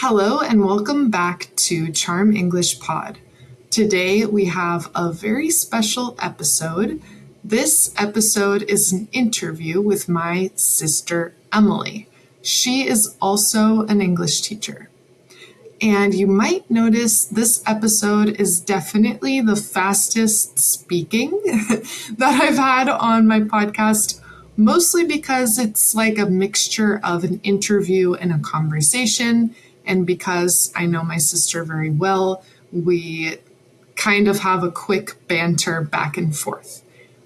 Hello and welcome back to Charm English Pod. Today we have a very special episode. This episode is an interview with my sister Emily. She is also an English teacher. And you might notice this episode is definitely the fastest speaking that I've had on my podcast, mostly because it's like a mixture of an interview and a conversation. And because I know my sister very well, we kind of have a quick banter back and forth.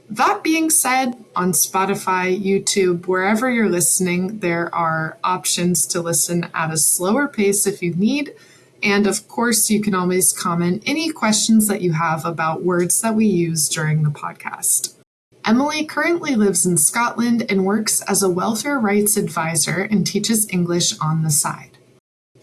That being said, on Spotify, YouTube, wherever you're listening, there are options to listen at a slower pace if you need. And of course, you can always comment any questions that you have about words that we use during the podcast. Emily currently lives in Scotland and works as a welfare rights advisor and teaches English on the side.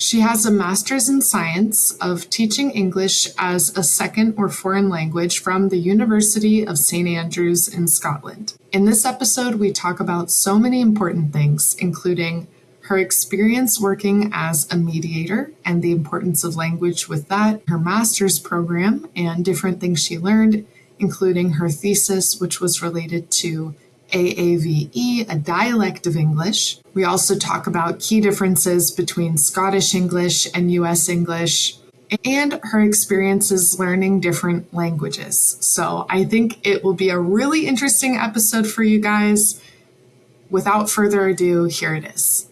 She has a master's in science of teaching English as a second or foreign language from the University of St. Andrews in Scotland. In this episode, we talk about so many important things, including her experience working as a mediator and the importance of language with that, her master's program and different things she learned, including her thesis, which was related to AAVE, a dialect of English. We also talk about key differences between Scottish English and US English, and her experiences learning different languages. So I think it will be a really interesting episode for you guys. Without further ado, here it is.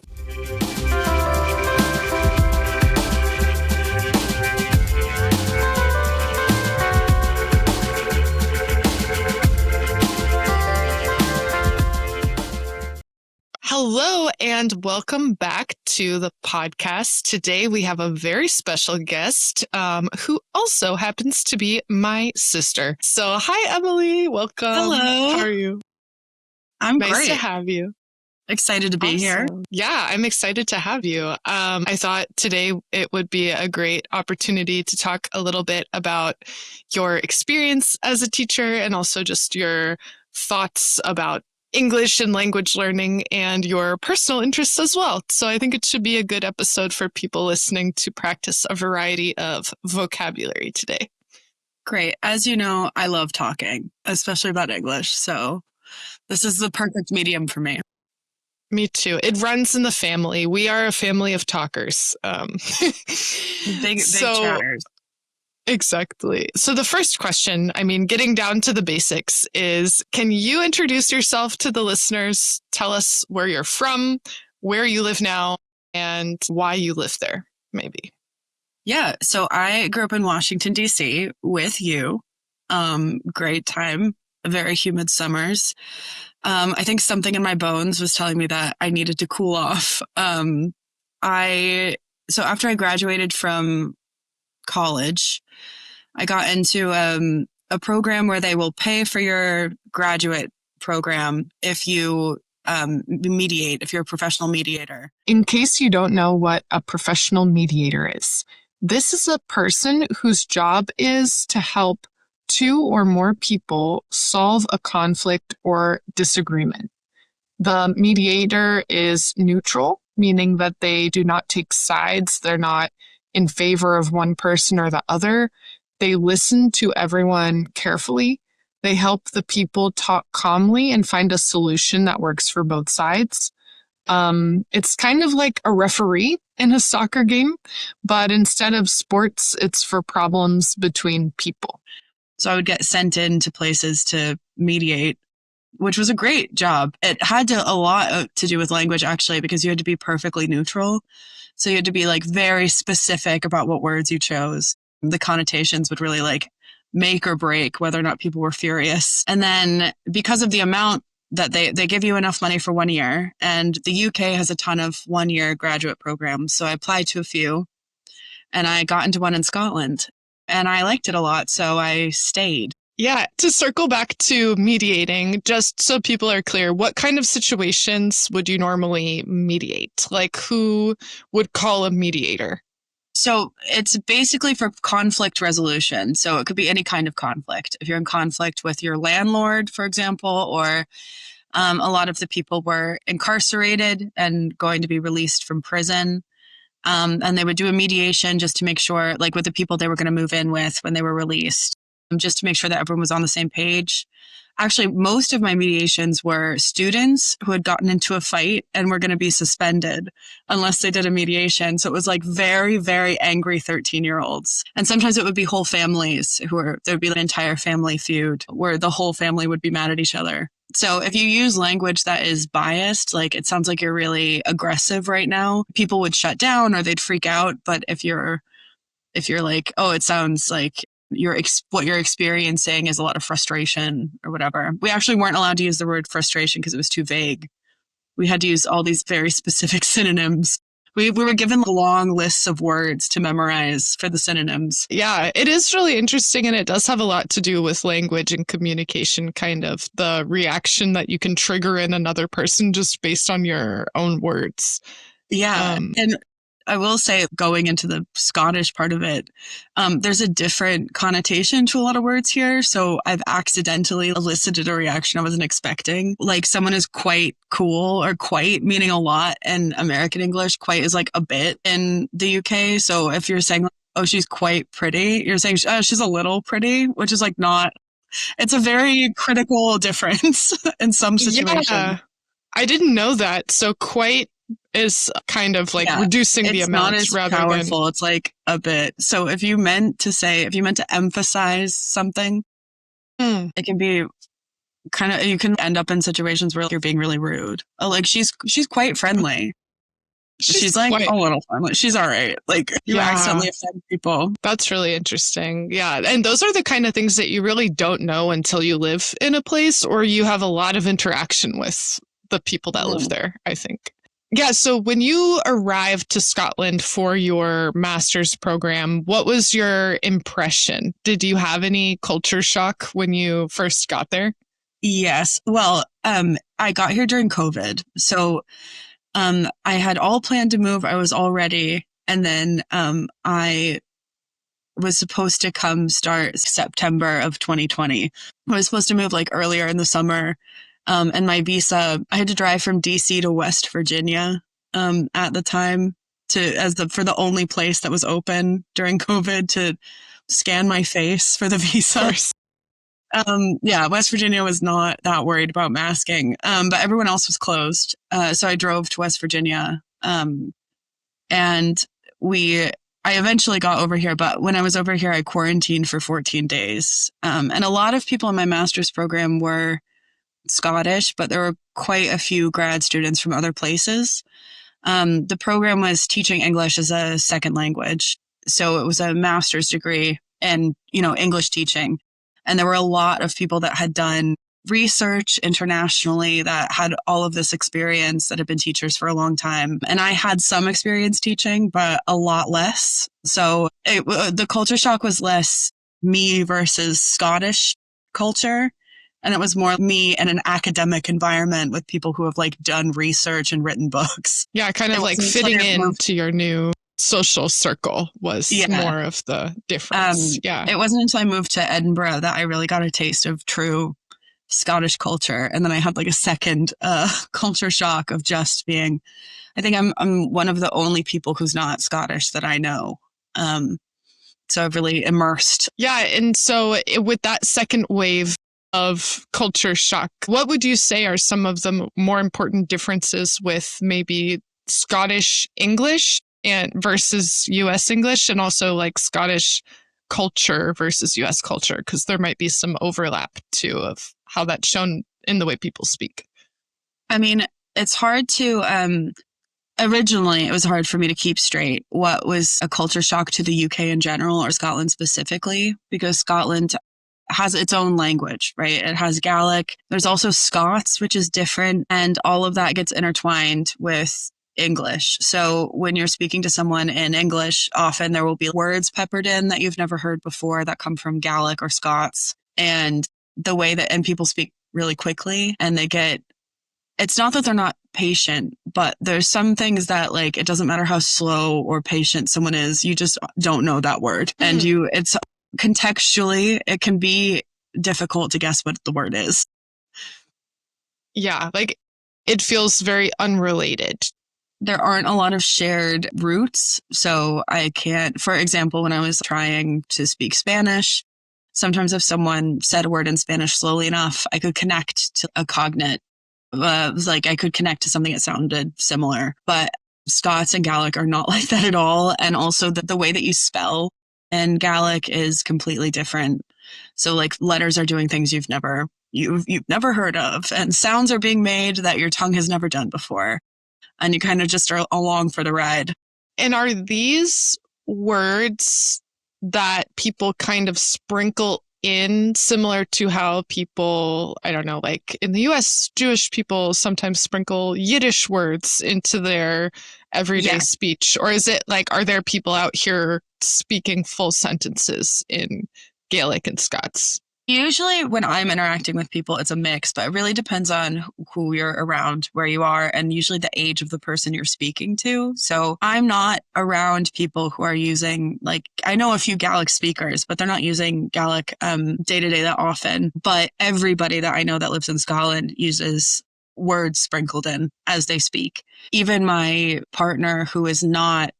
Hello and welcome back to the podcast. Today we have a very special guest who also happens to be my sister. So hi, Emily. Welcome. Hello. How are you? I'm nice great. to have you. Excited to be Awesome. here. Yeah, I'm excited to have you. I thought today it would be a great opportunity to talk a little bit about your experience as a teacher and also just your thoughts about English and language learning and your personal interests as well. So I think it should be a good episode for people listening to practice a variety of vocabulary today. Great. As you know, I love talking, especially about English. So this is the perfect medium for me. Me too. It runs in the family. We are a family of talkers. Big chatters. Exactly. So the first question, getting down to the basics is, can you introduce yourself to the listeners? Tell us where you're from, where you live now, and why you live there, maybe. Yeah. So I grew up in Washington, D.C. with you. Great time. Very humid summers. I think something in my bones was telling me that I needed to cool off. So after I graduated from college, I got into a program where they will pay for your graduate program if you mediate, if you're a professional mediator. In case you don't know what a professional mediator is, this is a person whose job is to help two or more people solve a conflict or disagreement. The mediator is neutral, meaning that they do not take sides. They're not in favor of one person or the other. They listen to everyone carefully. They help the people talk calmly and find a solution that works for both sides. It's kind of like a referee in a soccer game, but instead of sports, it's for problems between people. So I would get sent into places to mediate, which was a great job. It had a lot to do with language, actually, because you had to be perfectly neutral. So you had to be very specific about what words you chose. The connotations would really make or break whether or not people were furious. And then because of the amount that they give you enough money for 1 year, and the UK has a ton of 1-year graduate programs. So I applied to a few and I got into one in Scotland and I liked it a lot. So I stayed. Yeah, to circle back to mediating, just so people are clear, what kind of situations would you normally mediate? Who would call a mediator? So it's basically for conflict resolution. So it could be any kind of conflict. If you're in conflict with your landlord, for example, or a lot of the people were incarcerated and going to be released from prison. And they would do a mediation just to make sure, like with the people they were going to move in with when they were released, just to make sure that everyone was on the same page. Actually, most of my mediations were students who had gotten into a fight and were going to be suspended unless they did a mediation. So it was like very, very angry 13-year-olds. And sometimes it would be whole families there'd be an entire family feud where the whole family would be mad at each other. So if you use language that is biased, like it sounds like you're really aggressive right now, people would shut down or they'd freak out. But if you're like, oh, it sounds like what you're experiencing is a lot of frustration or whatever. We actually weren't allowed to use the word frustration because it was too vague. We had to use all these very specific synonyms. We were given long lists of words to memorize for the synonyms. Yeah, it is really interesting, and it does have a lot to do with language and communication, kind of the reaction that you can trigger in another person just based on your own words. Yeah. And I will say, going into the Scottish part of it, there's a different connotation to a lot of words here. So I've accidentally elicited a reaction I wasn't expecting. Like someone is quite cool, or quite meaning a lot in American English. Quite is like a bit in the UK. So if you're saying, oh, she's quite pretty, you're saying, oh, she's a little pretty, which is like not, it's a very critical difference in some situations. Yeah, I didn't know that. So quite is kind of like reducing the amount it's rather not as powerful. It's like a bit. So if you meant to emphasize something, it can be kind of, you can end up in situations where you're being really rude. Oh, like she's quite friendly. She's like a little friendly. She's all right. Like you accidentally offend people. That's really interesting. Yeah. And those are the kind of things that you really don't know until you live in a place or you have a lot of interaction with the people that live there, I think. Yeah. So when you arrived to Scotland for your master's program, what was your impression? Did you have any culture shock when you first got there? Yes. Well, I got here during COVID. So I had all planned to move. I was all ready. And then I was supposed to come start September of 2020. I was supposed to move like earlier in the summer. And my visa, I had to drive from DC to West Virginia at the time for the only place that was open during COVID to scan my face for the visa. West Virginia was not that worried about masking, but everyone else was closed. So I drove to West Virginia, and I eventually got over here. But when I was over here, I quarantined for 14 days. And a lot of people in my master's program were Scottish, but there were quite a few grad students from other places. The program was teaching English as a second language. So it was a master's degree in, English teaching. And there were a lot of people that had done research internationally that had all of this experience, that had been teachers for a long time. And I had some experience teaching, but a lot less. So the culture shock was less me versus Scottish culture. And it was more me in an academic environment with people who have like done research and written books. Yeah, kind of like fitting into your new social circle was more of the difference. It wasn't until I moved to Edinburgh that I really got a taste of true Scottish culture. And then I had like a second culture shock of just being, I think I'm one of the only people who's not Scottish that I know. So I've really immersed. Yeah. And so with that second wave of culture shock, what would you say are some of the more important differences with maybe Scottish English and versus US English, and also like Scottish culture versus US culture? Because there might be some overlap too of how that's shown in the way people speak. I mean, it's hard to, originally it was hard for me to keep straight what was a culture shock to the UK in general or Scotland specifically, because Scotland has its own language, right? It has Gaelic. There's also Scots, which is different. And all of that gets intertwined with English. So when you're speaking to someone in English, often there will be words peppered in that you've never heard before that come from Gaelic or Scots. And the way that, and people speak really quickly and it's not that they're not patient, but there's some things that like, it doesn't matter how slow or patient someone is, you just don't know that word. And it's contextually, it can be difficult to guess what the word is. Yeah, like it feels very unrelated. there aren't a lot of shared roots. So I can't, for example, when I was trying to speak Spanish, sometimes if someone said a word in Spanish slowly enough, I could connect to a cognate. It was like I could connect to something that sounded similar. But Scots and Gaelic are not like that at all. And also the way that you spell in Gaelic is completely different. So like letters are doing things you've never heard of, and sounds are being made that your tongue has never done before. And you kind of just are along for the ride. And are these words that people kind of sprinkle in similar to how people, I don't know, like in the US, Jewish people sometimes sprinkle Yiddish words into their everyday speech? Or is it like, are there people out here speaking full sentences in Gaelic and Scots? Usually when I'm interacting with people, it's a mix, but it really depends on who you're around, where you are, and usually the age of the person you're speaking to. So I'm not around people who are using, like, I know a few Gaelic speakers, but they're not using Gaelic day to day that often. But everybody that I know that lives in Scotland uses words sprinkled in as they speak. Even my partner, who is not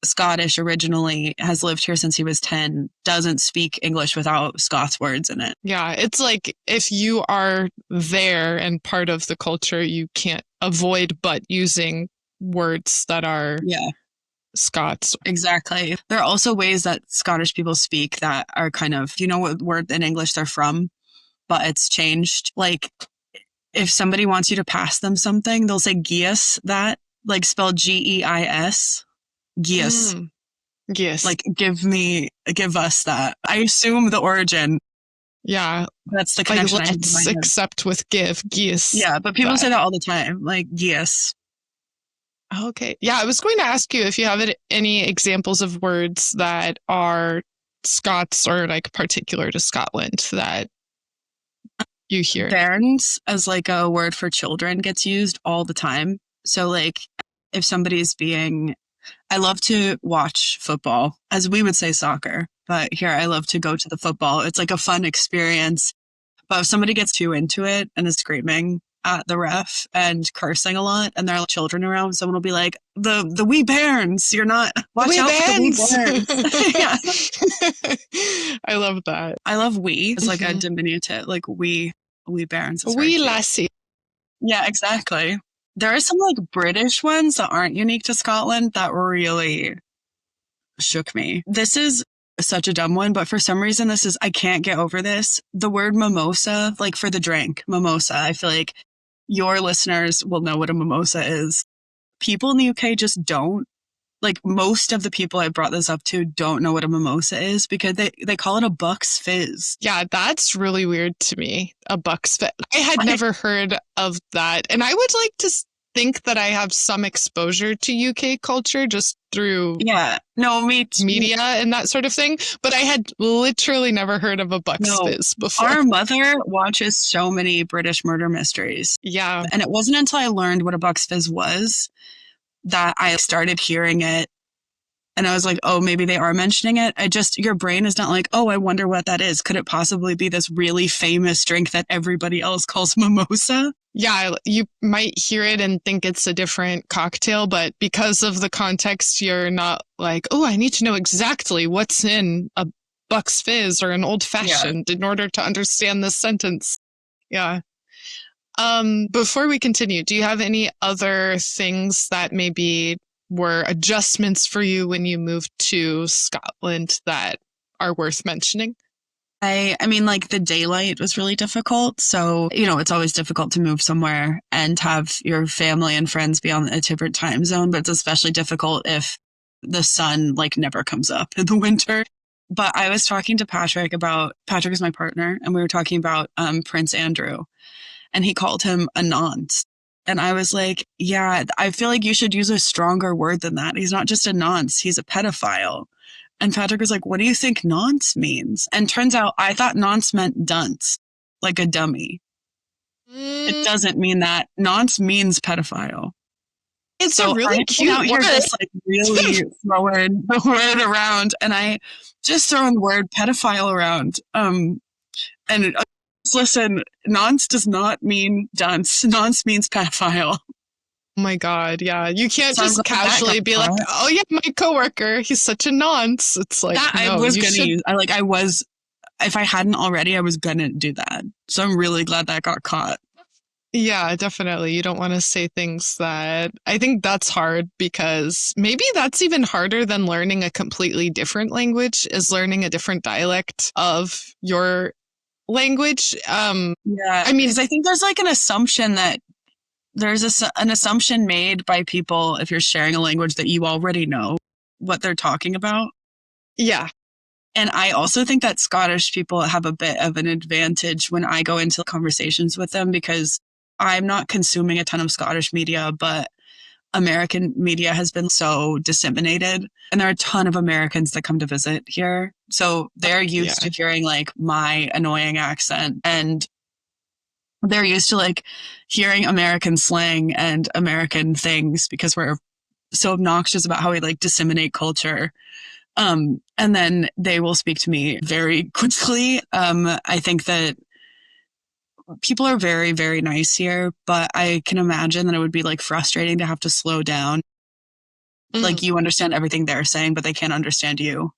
Scottish originally, has lived here since he was 10, doesn't speak English without Scots words in it. Yeah, it's like if you are there and part of the culture, you can't avoid but using words that are Scots. Exactly. There are also ways that Scottish people speak that are kind of, you know what word in English they're from, but it's changed. Like if somebody wants you to pass them something, they'll say gias, that, like spelled Geis. Gias. Yes. Like, give us that. I assume the origin. Yeah. That's the connection like, I have in my let's head. accept with give. Gias. Yeah, but people say that all the time. Like, gias. Okay. Yeah, I was going to ask you if you have any examples of words that are Scots or like particular to Scotland that you hear. Bairns as like a word for children gets used all the time. So like if somebody's being, I love to watch football, as we would say soccer, but here I love to go to the football. It's like a fun experience. But if somebody gets too into it and is screaming at the ref and cursing a lot and there are children around, someone will be like, the wee bairns, you're not, watch out for the wee bairns. Yeah. I love that. I love wee. It's like a diminutive, like wee bairns. Wee lassie. Yeah, exactly. There are some like British ones that aren't unique to Scotland that really shook me. This is such a dumb one, but for some reason I can't get over this. The word mimosa, like for the drink, mimosa. I feel like your listeners will know what a mimosa is. People in the UK just don't. Like most of the people I brought this up to don't know what a mimosa is because they call it a Buck's Fizz. Yeah, that's really weird to me. A Buck's Fizz. I had never heard of that. And I would like to think that I have some exposure to UK culture just through media and that sort of thing. But I had literally never heard of a Buck's Fizz before. Our mother watches so many British murder mysteries. Yeah. And it wasn't until I learned what a Buck's Fizz was that I started hearing it. And I was like, oh, maybe they are mentioning it. Your brain is not like, oh, I wonder what that is. Could it possibly be this really famous drink that everybody else calls mimosa? Yeah, you might hear it and think it's a different cocktail, but because of the context, you're not like, oh, I need to know exactly what's in a Buck's Fizz or an old fashioned in order to understand this sentence. Yeah. Before we continue, do you have any other things that maybe were adjustments for you when you moved to Scotland that are worth mentioning? I mean, like the daylight was really difficult. So, it's always difficult to move somewhere and have your family and friends be on a different time zone, but it's especially difficult if the sun like never comes up in the winter. But I was talking to Patrick is my partner, and we were talking about Prince Andrew, and he called him a nonce. And I was like, yeah, I feel like you should use a stronger word than that. He's not just a nonce, he's a pedophile. And Patrick was like, what do you think nonce means? And turns out I thought nonce meant dunce, like a dummy. It doesn't mean that. Nonce means pedophile. It's a really cute word. Just like really throwing the word around, and I just throwing the word pedophile around. Listen, nonce does not mean dunce. Nonce means pedophile. Oh my God. Yeah. You can't So I'm just glad that casually got be like, caught. oh yeah, my coworker, he's such a nonce. It's like, That I no, was you gonna should. use. If I hadn't already, I was gonna do that. So I'm really glad that got caught. Yeah, definitely. You don't want to say things that I think that's hard because maybe that's even harder than learning a completely different language is learning a different dialect of your language. Yeah, I mean, because I think there's like an assumption that an assumption made by people if you're sharing a language that you already know what they're talking about. yeah. And I also think that Scottish people have a bit of an advantage when I go into conversations with them because I'm not consuming a ton of Scottish media, but American media has been so disseminated. And there are a ton of Americans that come to visit here. So they're used to hearing like my annoying accent and they're used to like hearing American slang and American things because we're so obnoxious about how we like disseminate culture. And then they will speak to me very quickly. I think that people are very, very nice here, but I can imagine that it would be like frustrating to have to slow down. Like you understand everything they're saying, but they can't understand you.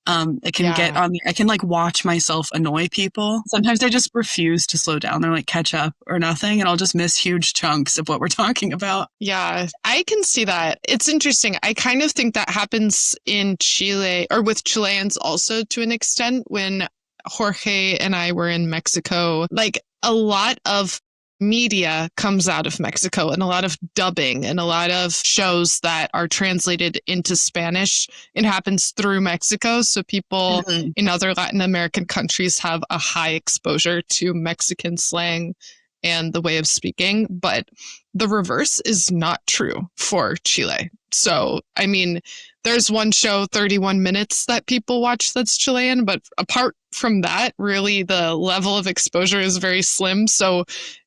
It can get on me. I can like watch myself annoy people. Sometimes I just refuse to slow down. They're like catch up or nothing. And I'll just miss huge chunks of what we're talking about. Yeah, I can see that. It's interesting. I kind of think that happens in Chile or with Chileans also to an extent when Jorge and I were in Mexico. Like a lot of media comes out of Mexico and a lot of dubbing and a lot of shows that are translated into Spanish. It happens through Mexico. So people in other Latin American countries have a high exposure to Mexican slang and the way of speaking. But the reverse is not true for Chile. So, I mean, there's one show, 31 Minutes, that people watch that's Chilean. But apart from that, really, the level of exposure is very slim. So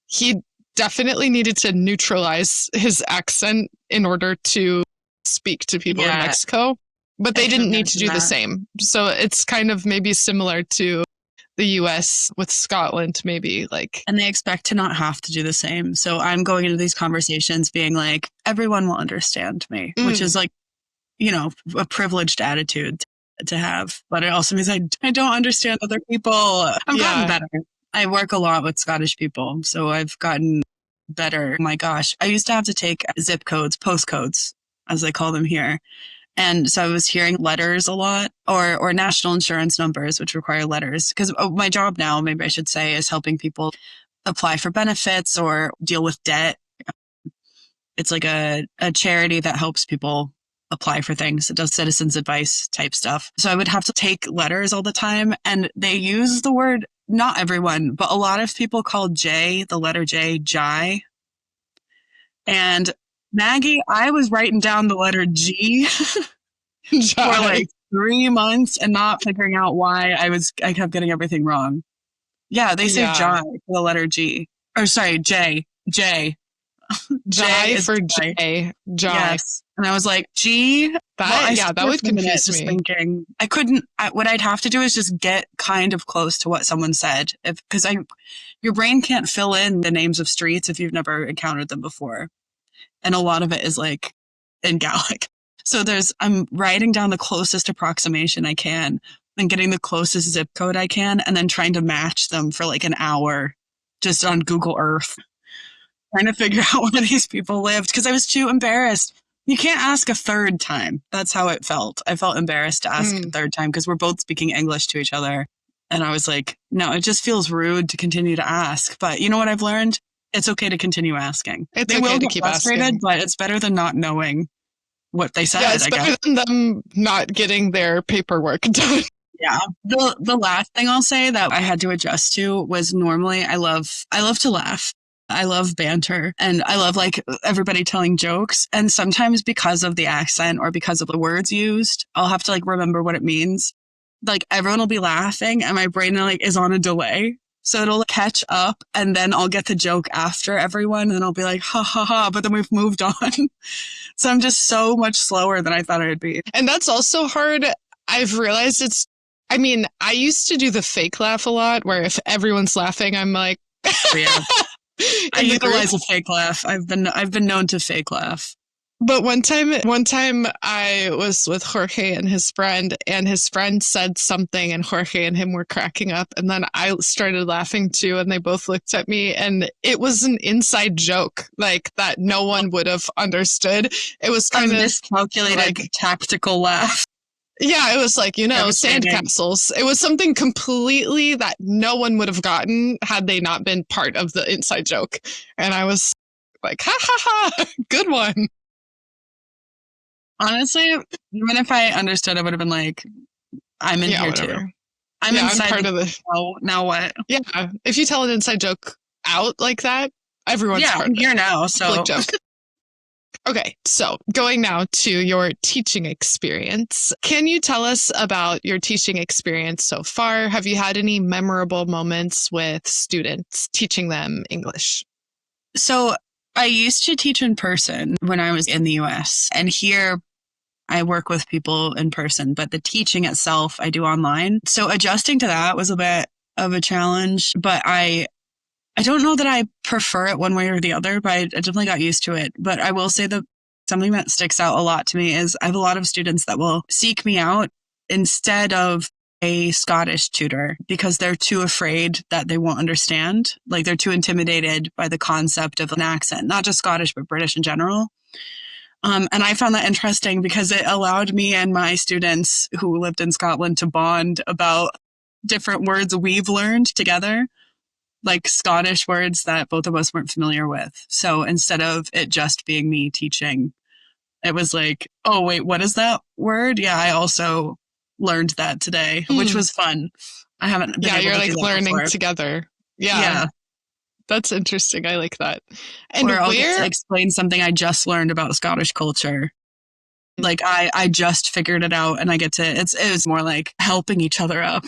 he definitely needed to neutralize his accent in order to speak to people in Mexico. But they didn't need to do the same. So it's kind of maybe similar to the US with Scotland, maybe like. And they expect to not have to do the same. So I'm going into these conversations being like, everyone will understand me, which is like, you know, a privileged attitude to have. But it also means I don't understand other people. I've gotten better. I work a lot with Scottish people, so I've gotten better. Oh my gosh, I used to have to take zip codes, postcodes, as they call them here. And so I was hearing letters a lot or national insurance numbers, which require letters. Because my job now, maybe I should say, is helping people apply for benefits or deal with debt. It's like a charity that helps people apply for things. It does citizens advice type stuff. So I would have to take letters all the time. And they use the word, not everyone, but a lot of people call J, the letter J, Jai. And Maggie, I was writing down the letter G for like 3 months and not figuring out why I kept getting everything wrong. Yeah, they say Jai for the letter G. Or sorry, J. J. Jai for J. Jai. Yes. And I was like, G? That would confuse me. Thinking, what I'd have to do is just get kind of close to what someone said. Because your brain can't fill in the names of streets if you've never encountered them before. And a lot of it is like in Gaelic. So I'm writing down the closest approximation I can and getting the closest zip code I can and then trying to match them for like an hour just on Google Earth, trying to figure out where these people lived because I was too embarrassed. You can't ask a third time. That's how it felt. I felt embarrassed to ask a third time because we're both speaking English to each other. And I was like, no, it just feels rude to continue to ask. But you know what I've learned? It's okay to continue asking. They will get frustrated, asking. But it's better than not knowing what they said. Yeah, it's better than them not getting their paperwork done. Yeah. The last thing I'll say that I had to adjust to was normally I love to laugh. I love banter and I love like everybody telling jokes. And sometimes because of the accent or because of the words used, I'll have to like remember what it means. Like everyone will be laughing and my brain like is on a delay. So it'll catch up and then I'll get the joke after everyone and I'll be like, ha ha ha, but then we've moved on. So I'm just so much slower than I thought I'd be. And that's also hard. I've realized I used to do the fake laugh a lot where if everyone's laughing, I'm like, yeah. I in the group. utilize a fake laugh. I've been known to fake laugh. But one time I was with Jorge and his friend said something and Jorge and him were cracking up. And then I started laughing too. And they both looked at me and it was an inside joke, like that no one would have understood. It was kind of miscalculated, like, tactical laugh. Yeah, it was like, sandcastles. It was something completely that no one would have gotten had they not been part of the inside joke. And I was like, ha ha ha, good one. Honestly, even if I understood, I would have been like, I'm in here whatever. Too. I'm inside. I'm part of the. Now what? Yeah. If you tell an inside joke out like that, everyone's part I'm of here it. now. So. Joke. Okay. So going now to your teaching experience. Can you tell us about your teaching experience so far? Have you had any memorable moments with students teaching them English? So I used to teach in person when I was in the US, and here I work with people in person, but the teaching itself I do online. So adjusting to that was a bit of a challenge, but I don't know that I prefer it one way or the other, but I definitely got used to it. But I will say that something that sticks out a lot to me is I have a lot of students that will seek me out instead of a Scottish tutor because they're too afraid that they won't understand. Like they're too intimidated by the concept of an accent, not just Scottish, but British in general. And I found that interesting because it allowed me and my students who lived in Scotland to bond about different words we've learned together, like Scottish words that both of us weren't familiar with. So instead of it just being me teaching, it was like, oh, wait, what is that word? Yeah, I also learned that today, which was fun. I haven't been able you're to like do that learning before. together. Yeah. That's interesting. I like that. And I'll get to explain something I just learned about Scottish culture. Like I just figured it out and I get to, it's more like helping each other up.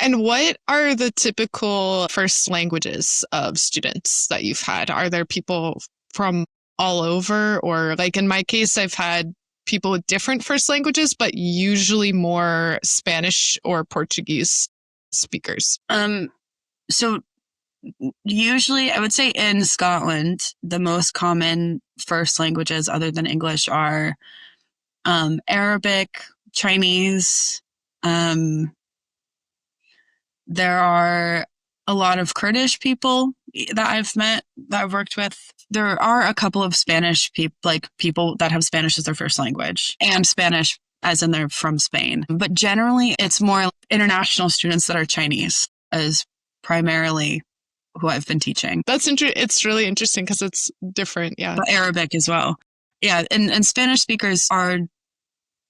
And what are the typical first languages of students that you've had? Are there people from all over? Or like in my case, I've had people with different first languages, but usually more Spanish or Portuguese speakers. So usually I would say in Scotland, the most common first languages other than English are Arabic, Chinese. There are a lot of Kurdish people that I've met, that I've worked with. There are a couple of Spanish people, like people that have Spanish as their first language, and Spanish as in they're from Spain. But generally, it's more international students that are Chinese as primarily who I've been teaching. That's it's really interesting because it's different. Yeah. But Arabic as well. Yeah. And Spanish speakers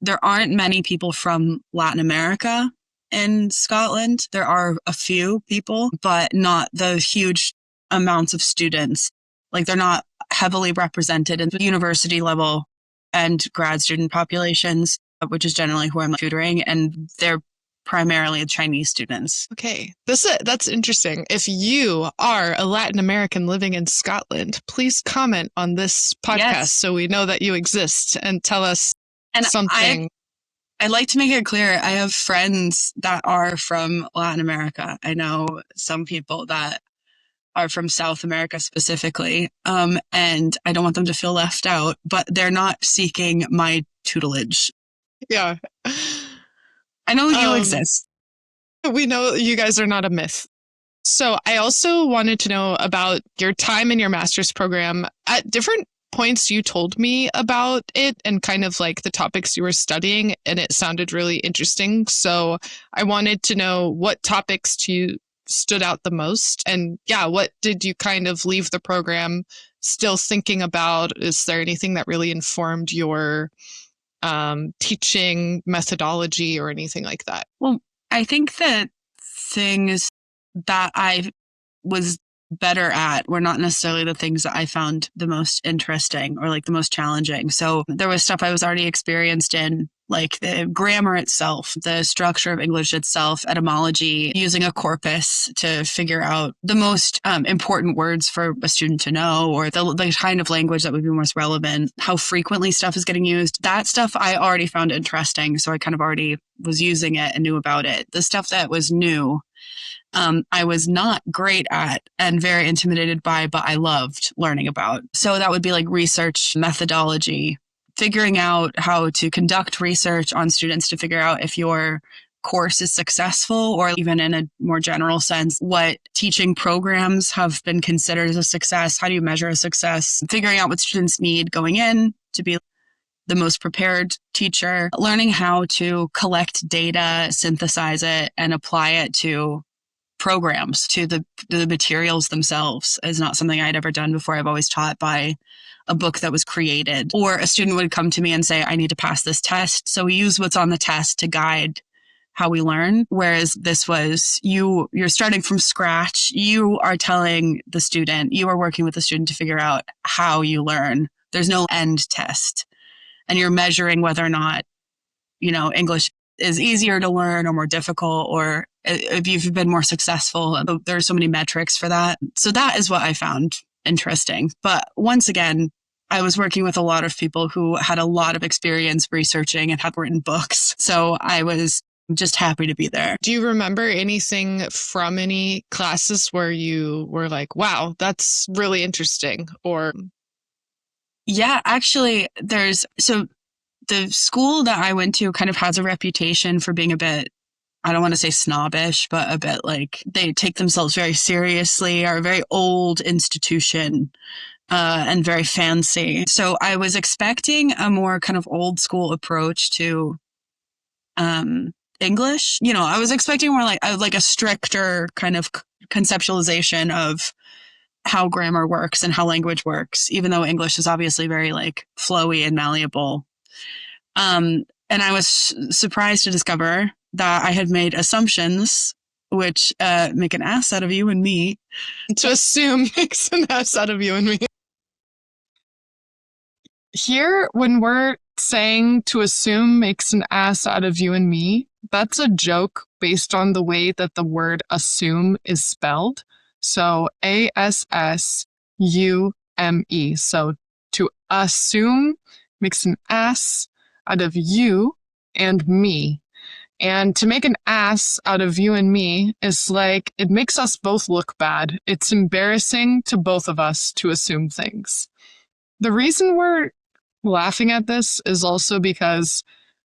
there aren't many people from Latin America in Scotland. There are a few people, but not the huge amounts of students. Like they're not heavily represented in the university level and grad student populations, which is generally who I'm tutoring. And they're primarily Chinese students. Okay. That's interesting. If you are a Latin American living in Scotland, please comment on this podcast so we know that you exist and tell us something. I'd like to make it clear, I have friends that are from Latin America. I know some people that are from South America specifically, and I don't want them to feel left out, but they're not seeking my tutelage. Yeah. I know you exist. We know you guys are not a myth. So I also wanted to know about your time in your master's program. At different points, you told me about it and kind of like the topics you were studying, and it sounded really interesting. So I wanted to know what topics to you stood out the most. And what did you kind of leave the program still thinking about? Is there anything that really informed your teaching methodology or anything like that? Well, I think that things that I was better at were not necessarily the things that I found the most interesting or like the most challenging. So there was stuff I was already experienced in, like the grammar itself, the structure of English itself, etymology, using a corpus to figure out the most important words for a student to know, or the kind of language that would be most relevant, how frequently stuff is getting used. That stuff I already found interesting. So I kind of already was using it and knew about it. The stuff that was new I was not great at and very intimidated by, but I loved learning about. So that would be like research methodology, figuring out how to conduct research on students to figure out if your course is successful, or even in a more general sense, what teaching programs have been considered as a success. How do you measure a success? Figuring out what students need going in to be the most prepared teacher, learning how to collect data, synthesize it, and apply it to programs, to the materials themselves is not something I'd ever done before. I've always taught by a book that was created, or a student would come to me and say, I need to pass this test. So we use what's on the test to guide how we learn. Whereas this was you're starting from scratch. You are telling the student, you are working with the student to figure out how you learn. There's no end test. And you're measuring whether or not, English is easier to learn or more difficult, or if you've been more successful. There are so many metrics for that. So that is what I found interesting. But once again, I was working with a lot of people who had a lot of experience researching and had written books. So I was just happy to be there. Do you remember anything from any classes where you were like, wow, that's really interesting? Or yeah, actually, the school that I went to kind of has a reputation for being a bit, I don't want to say snobbish, but a bit like they take themselves very seriously, are a very old institution and very fancy. So I was expecting a more kind of old school approach to English. I was expecting more like a stricter kind of conceptualization of how grammar works and how language works, even though English is obviously very like flowy and malleable. And I was surprised to discover that I had made assumptions which make an ass out of you and me. To assume makes an ass out of you and me. Here, when we're saying to assume makes an ass out of you and me, that's a joke based on the way that the word assume is spelled. So ASSUME. So to assume makes an ass out of you and me. And to make an ass out of you and me is like, it makes us both look bad. It's embarrassing to both of us to assume things. The reason we're laughing at this is also because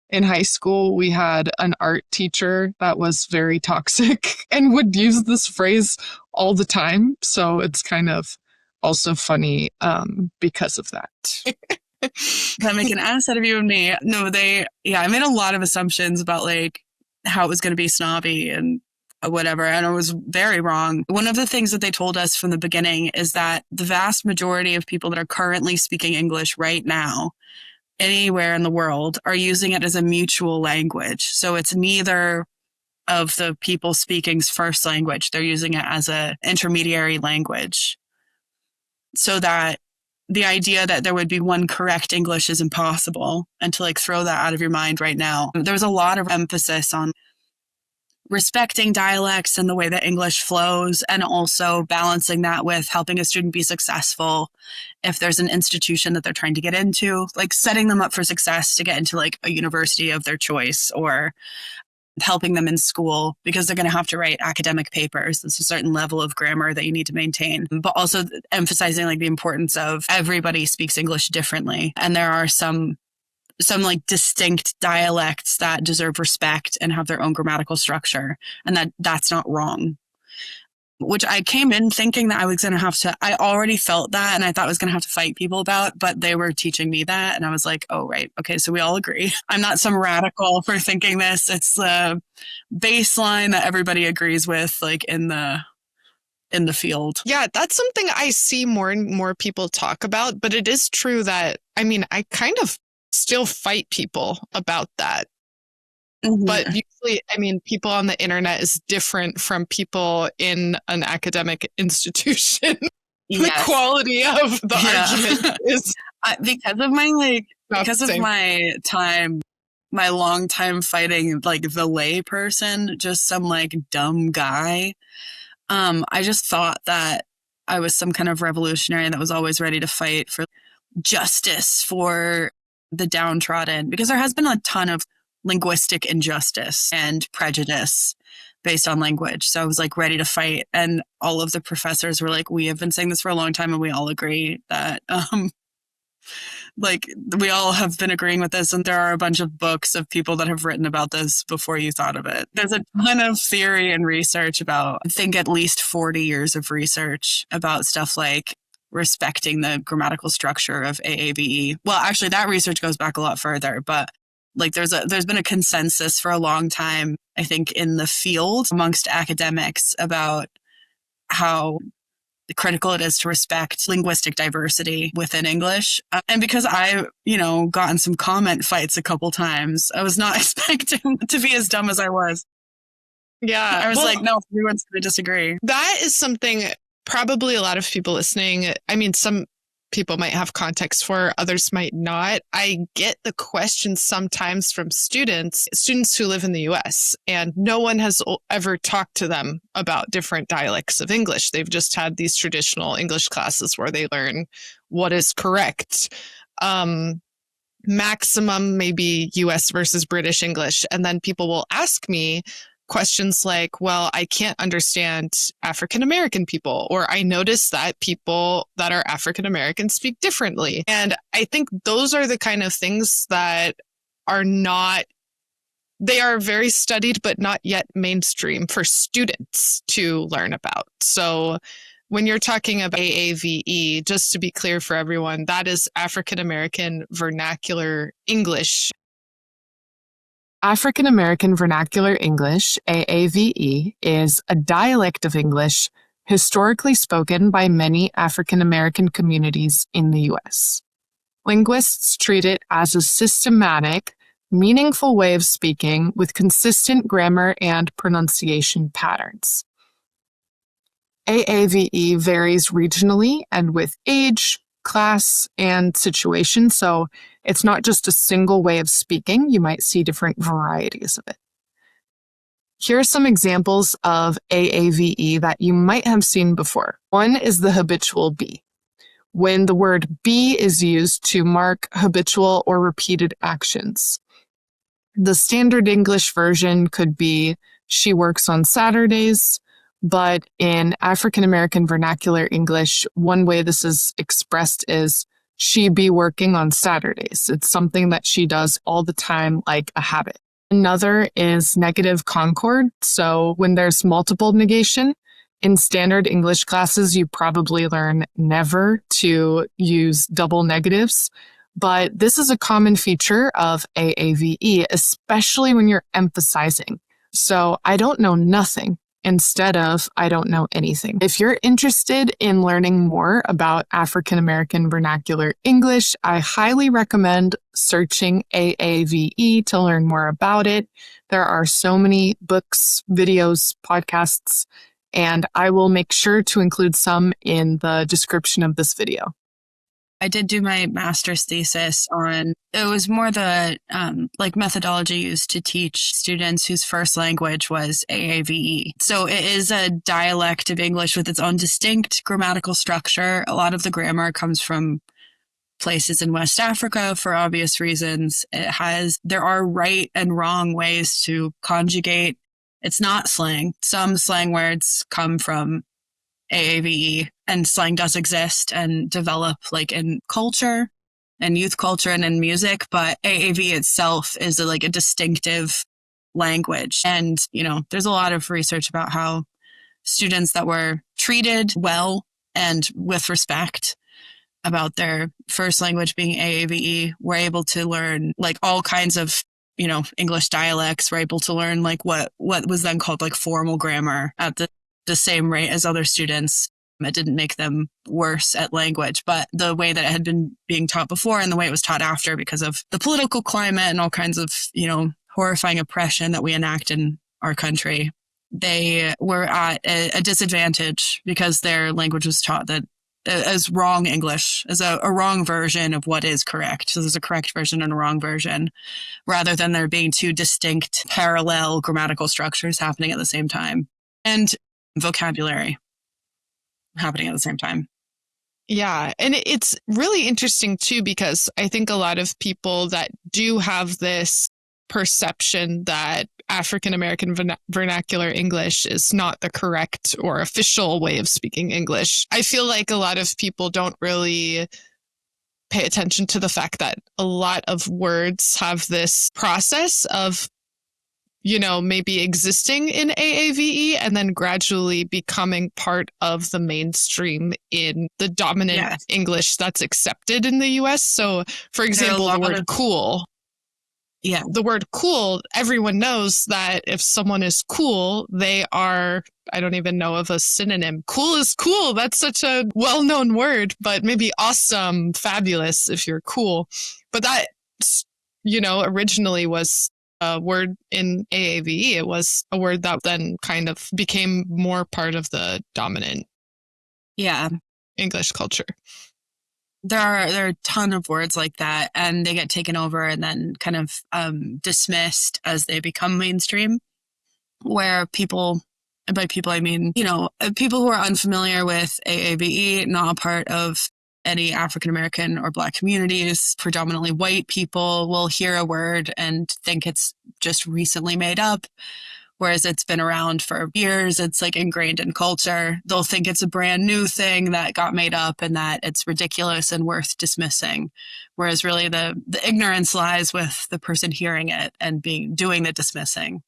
in high school, we had an art teacher that was very toxic and would use this phrase all the time. So it's kind of also funny because of that. That make an ass out of you and me. No, I made a lot of assumptions about like how it was going to be snobby and whatever. And I was very wrong. One of the things that they told us from the beginning is that the vast majority of people that are currently speaking English right now, anywhere in the world, are using it as a mutual language. So it's neither of the people speaking's first language. They're using it as an intermediary language. So that the idea that there would be one correct English is impossible, and to like throw that out of your mind right now. There's a lot of emphasis on respecting dialects and the way that English flows, and also balancing that with helping a student be successful if there's an institution that they're trying to get into, like setting them up for success to get into like a university of their choice, or helping them in school because they're going to have to write academic papers. There's a certain level of grammar that you need to maintain, but also emphasizing like the importance of everybody speaks English differently. And there are some like distinct dialects that deserve respect and have their own grammatical structure, and that's not wrong. Which I came in thinking that I was going to have to, I already felt that, and I thought I was going to have to fight people about, but they were teaching me that. And I was like, oh, right. Okay. So we all agree. I'm not some radical for thinking this. It's the baseline that everybody agrees with, like in the field. Yeah, that's something I see more and more people talk about, but it is true that, I kind of still fight people about that. Mm-hmm. But usually, people on the internet is different from people in an academic institution. Yes. The quality of the argument is because of my time, my long time fighting like the lay person, just some like dumb guy. I just thought that I was some kind of revolutionary that was always ready to fight for justice for the downtrodden, because there has been a ton of linguistic injustice and prejudice based on language. So I was like ready to fight. And all of the professors were like, we have been saying this for a long time and we all agree that, like we all have been agreeing with this. And there are a bunch of books of people that have written about this before you thought of it. There's a ton of theory and research about, I think at least 40 years of research about stuff like respecting the grammatical structure of AAVE. Well, actually that research goes back a lot further, but like there's been a consensus for a long time, I think, in the field amongst academics about how critical it is to respect linguistic diversity within English. And because I, gotten some comment fights a couple times, I was not expecting to be as dumb as I was. Yeah. I was like, no, everyone's going to disagree. That is something probably a lot of people listening, I mean, some people might have context for, others might not. I get the questions sometimes from students who live in the US, and no one has ever talked to them about different dialects of English. They've just had these traditional English classes where they learn what is correct. Maximum maybe US versus British English. And then people will ask me questions like, well, I can't understand African American people, or I notice that people that are African American speak differently. And I think those are the kind of things that they are very studied, but not yet mainstream for students to learn about. So when you're talking about AAVE, just to be clear for everyone, that is African American Vernacular English. African American Vernacular English, AAVE, is a dialect of English historically spoken by many African American communities in the U.S. Linguists treat it as a systematic, meaningful way of speaking with consistent grammar and pronunciation patterns. AAVE varies regionally and with age, class, and situation, so it's not just a single way of speaking. You might see different varieties of it. Here are some examples of AAVE that you might have seen before. One is the habitual be, when the word be is used to mark habitual or repeated actions. The standard English version could be, she works on Saturdays, but in African American Vernacular English, one way this is expressed is, she be working on Saturdays. It's something that she does all the time, like a habit. Another is negative concord. So when there's multiple negation, in standard English classes, you probably learn never to use double negatives. But this is a common feature of AAVE, especially when you're emphasizing. So I don't know nothing instead of I don't know anything. If you're interested in learning more about African American Vernacular English, I highly recommend searching AAVE to learn more about it. There are so many books, videos, podcasts, and I will make sure to include some in the description of this video. I did do my master's thesis on, it was more the methodology used to teach students whose first language was AAVE. So it is a dialect of English with its own distinct grammatical structure. A lot of the grammar comes from places in West Africa for obvious reasons. There are right and wrong ways to conjugate. It's not slang. Some slang words come from AAVE, and slang does exist and develop like in culture and youth culture and in music, but AAVE itself is a distinctive language. And, there's a lot of research about how students that were treated well and with respect about their first language being AAVE were able to learn all kinds of English dialects, were able to learn what was then called formal grammar at the same rate as other students. It didn't make them worse at language, but the way that it had been being taught before and the way it was taught after, because of the political climate and all kinds of, horrifying oppression that we enact in our country, they were at a disadvantage because their language was taught that as wrong English, as a wrong version of what is correct. So there's a correct version and a wrong version, rather than there being two distinct parallel grammatical structures happening at the same time. And vocabulary happening at the same time. Yeah. And it's really interesting too, because I think a lot of people that do have this perception that African American vernacular English is not the correct or official way of speaking English. I feel like a lot of people don't really pay attention to the fact that a lot of words have this process of, maybe existing in AAVE and then gradually becoming part of the mainstream in the dominant English that's accepted in the US. So, for example, the word cool. Yeah. The word cool, everyone knows that if someone is cool, they are, I don't even know of a synonym. Cool is cool. That's such a well-known word, but maybe awesome, fabulous if you're cool. But that, originally was a word in AAVE. It was a word that then kind of became more part of the dominant English culture. There are a ton of words like that, and they get taken over and then kind of dismissed as they become mainstream, where people, and by people I mean, people who are unfamiliar with AAVE, not a part of any African American or Black communities, predominantly white people will hear a word and think it's just recently made up. Whereas it's been around for years, it's like ingrained in culture. They'll think it's a brand new thing that got made up and that it's ridiculous and worth dismissing. Whereas really the ignorance lies with the person hearing it and doing the dismissing.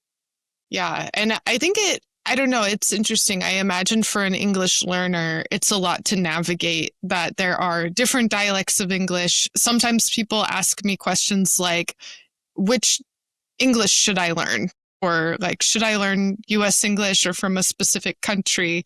Yeah. And I think I don't know, it's interesting. I imagine for an English learner, it's a lot to navigate that there are different dialects of English. Sometimes people ask me questions like, which English should I learn? Or like, should I learn US English or from a specific country?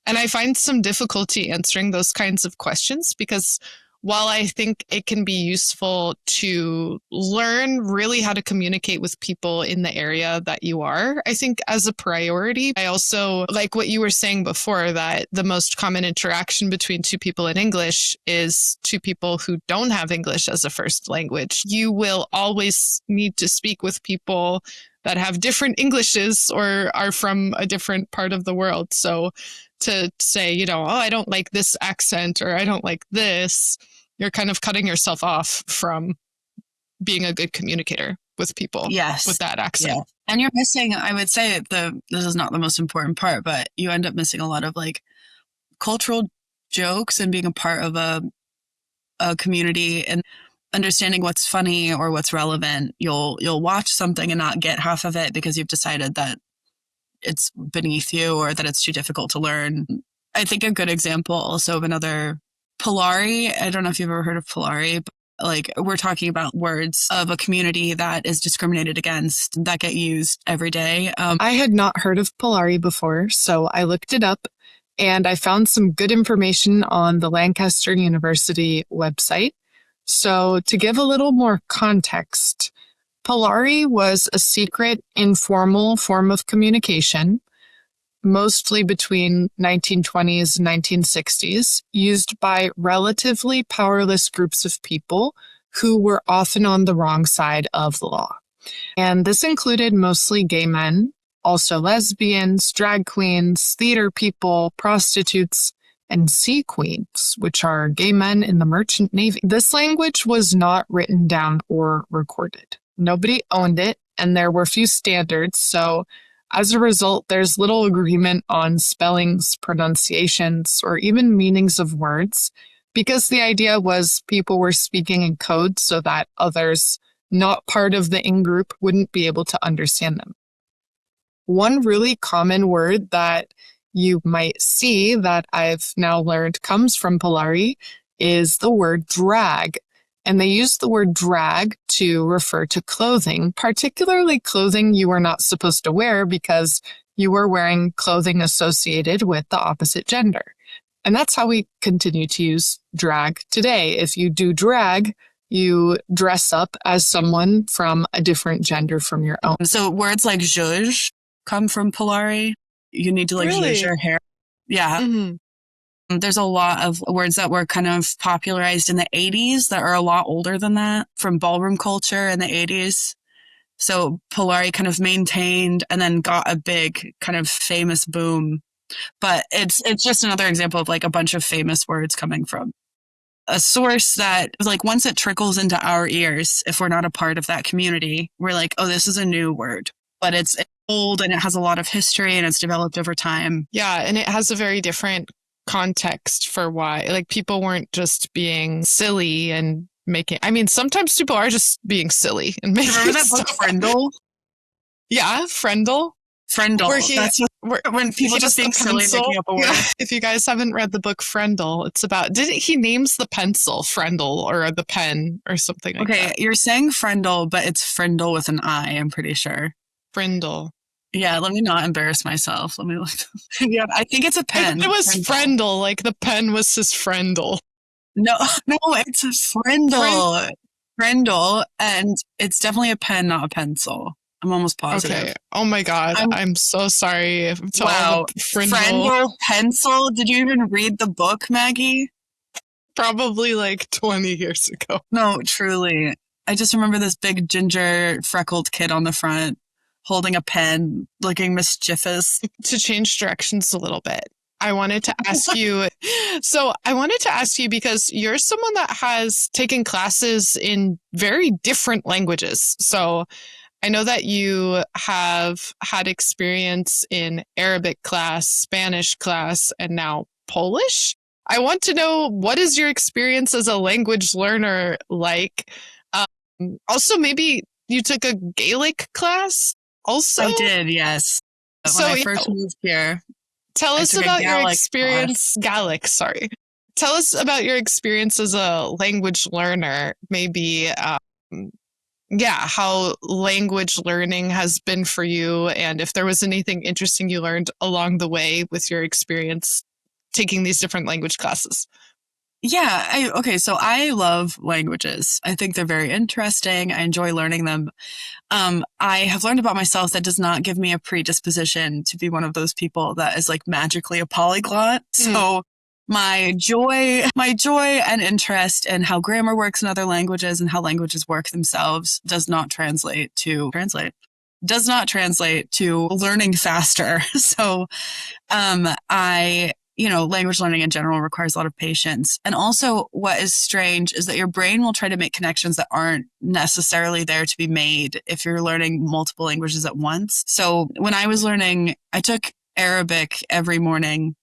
And I find some difficulty answering those kinds of questions because while I think it can be useful to learn really how to communicate with people in the area that you are, I think as a priority, I also like what you were saying before, that the most common interaction between two people in English is two people who don't have English as a first language. You will always need to speak with people that have different Englishes or are from a different part of the world. So to say, I don't like this accent or I don't like this, you're kind of cutting yourself off from being a good communicator with people with that accent. Yeah. And you're missing, I would say this is not the most important part, but you end up missing a lot of like cultural jokes and being a part of a community and understanding what's funny or what's relevant. You'll watch something and not get half of it because you've decided that it's beneath you or that it's too difficult to learn. I think a good example also of another Polari. I don't know if you've ever heard of Polari, but like we're talking about words of a community that is discriminated against that get used every day. I had not heard of Polari before, so I looked it up and I found some good information on the Lancaster University website. So to give a little more context, Polari was a secret, informal form of communication, mostly between 1920s and 1960s, used by relatively powerless groups of people who were often on the wrong side of the law. And this included mostly gay men, also lesbians, drag queens, theater people, prostitutes, and sea queens, which are gay men in the merchant navy. This language was not written down or recorded. Nobody owned it, and there were few standards, so as a result, there's little agreement on spellings, pronunciations, or even meanings of words, because the idea was people were speaking in code so that others not part of the in-group wouldn't be able to understand them. One really common word that you might see that I've now learned comes from Polari is the word drag. And they use the word drag to refer to clothing, particularly clothing you are not supposed to wear because you were wearing clothing associated with the opposite gender. And that's how we continue to use drag today. If you do drag, you dress up as someone from a different gender from your own. So words like zhuzh come from Polari. You need to zhuzh your hair. Yeah. Mm-hmm. There's a lot of words that were kind of popularized in the 80s that are a lot older than that, from ballroom culture in the 80s. So Polari kind of maintained and then got a big kind of famous boom. But it's just another example of like a bunch of famous words coming from a source that like once it trickles into our ears, if we're not a part of that community, we're like, oh, this is a new word, but it's old and it has a lot of history and it's developed over time. Yeah. And it has a very different context for why, like, people weren't just being silly and making, I mean, sometimes people are just being silly and making Remember that book, Frindle? Yeah, Frindle. Frindle. That's when people just being silly making up a word. Yeah. If you guys haven't read the book Frindle, it's about, he names the pencil Frindle or the pen or something like that. Okay, you're saying Frindle, but it's Frindle with an I, I'm pretty sure. Frindle. Yeah, let me not embarrass myself. Let me look. Yeah, I think it's a pen. It was Frindle, like the pen was his Frindle. No, it's a Frindle. Frindle, and it's definitely a pen, not a pencil. I'm almost positive. Okay. Oh my God. I'm so sorry. Wow. Frindle pencil. Did you even read the book, Maggie? Probably like 20 years ago. No, truly. I just remember this big ginger freckled kid on the front holding a pen, looking mischievous. To change directions a little bit, I wanted to ask you. So I wanted to ask you because you're someone that has taken classes in very different languages. So I know that you have had experience in Arabic class, Spanish class, and now Polish. I want to know, what is your experience as a language learner like? Also, maybe you took a Gaelic class also? I did, yes. When I first moved here. Tell us about your experience. Gaelic, sorry. Tell us about your experience as a language learner, maybe how language learning has been for you, and if there was anything interesting you learned along the way with your experience taking these different language classes. Yeah, so I love languages. I think they're very interesting. I enjoy learning them. I have learned about myself that does not give me a predisposition to be one of those people that is like magically a polyglot. So my joy and interest in how grammar works in other languages and how languages work themselves does not translate to learning faster. So, language learning in general requires a lot of patience. And also what is strange is that your brain will try to make connections that aren't necessarily there to be made if you're learning multiple languages at once. So when I was learning, I took Arabic every morning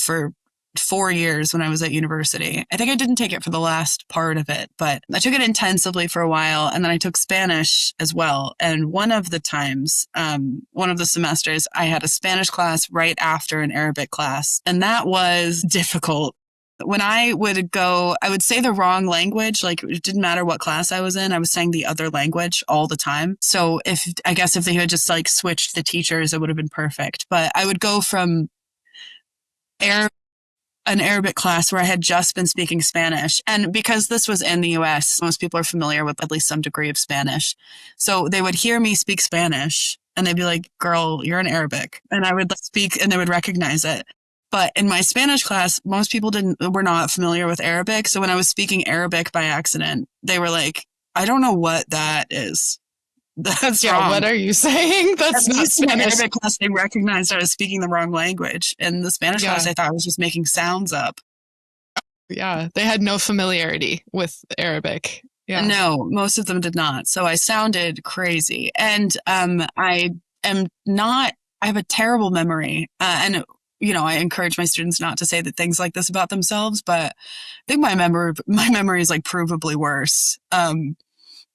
for 4 years when I was at university. I think I didn't take it for the last part of it, but I took it intensively for a while. And then I took Spanish as well. And one of the semesters, I had a Spanish class right after an Arabic class. And that was difficult. When I would go, I would say the wrong language. Like, it didn't matter what class I was in. I was saying the other language all the time. So if they had just like switched the teachers, it would have been perfect. But I would go from an Arabic class where I had just been speaking Spanish. And because this was in the US, most people are familiar with at least some degree of Spanish. So they would hear me speak Spanish and they'd be like, girl, you're in Arabic. And I would speak and they would recognize it. But in my Spanish class, most people were not familiar with Arabic. So when I was speaking Arabic by accident, they were like, I don't know what that is. That's wrong. What are you saying? That's not Spanish. In Arabic class, they recognized I was speaking the wrong language. In the Spanish class, I thought I was just making sounds up. Yeah, they had no familiarity with Arabic. Yeah. No, most of them did not. So I sounded crazy. And I have a terrible memory. And I encourage my students not to say that things like this about themselves, but I think my memory is like provably worse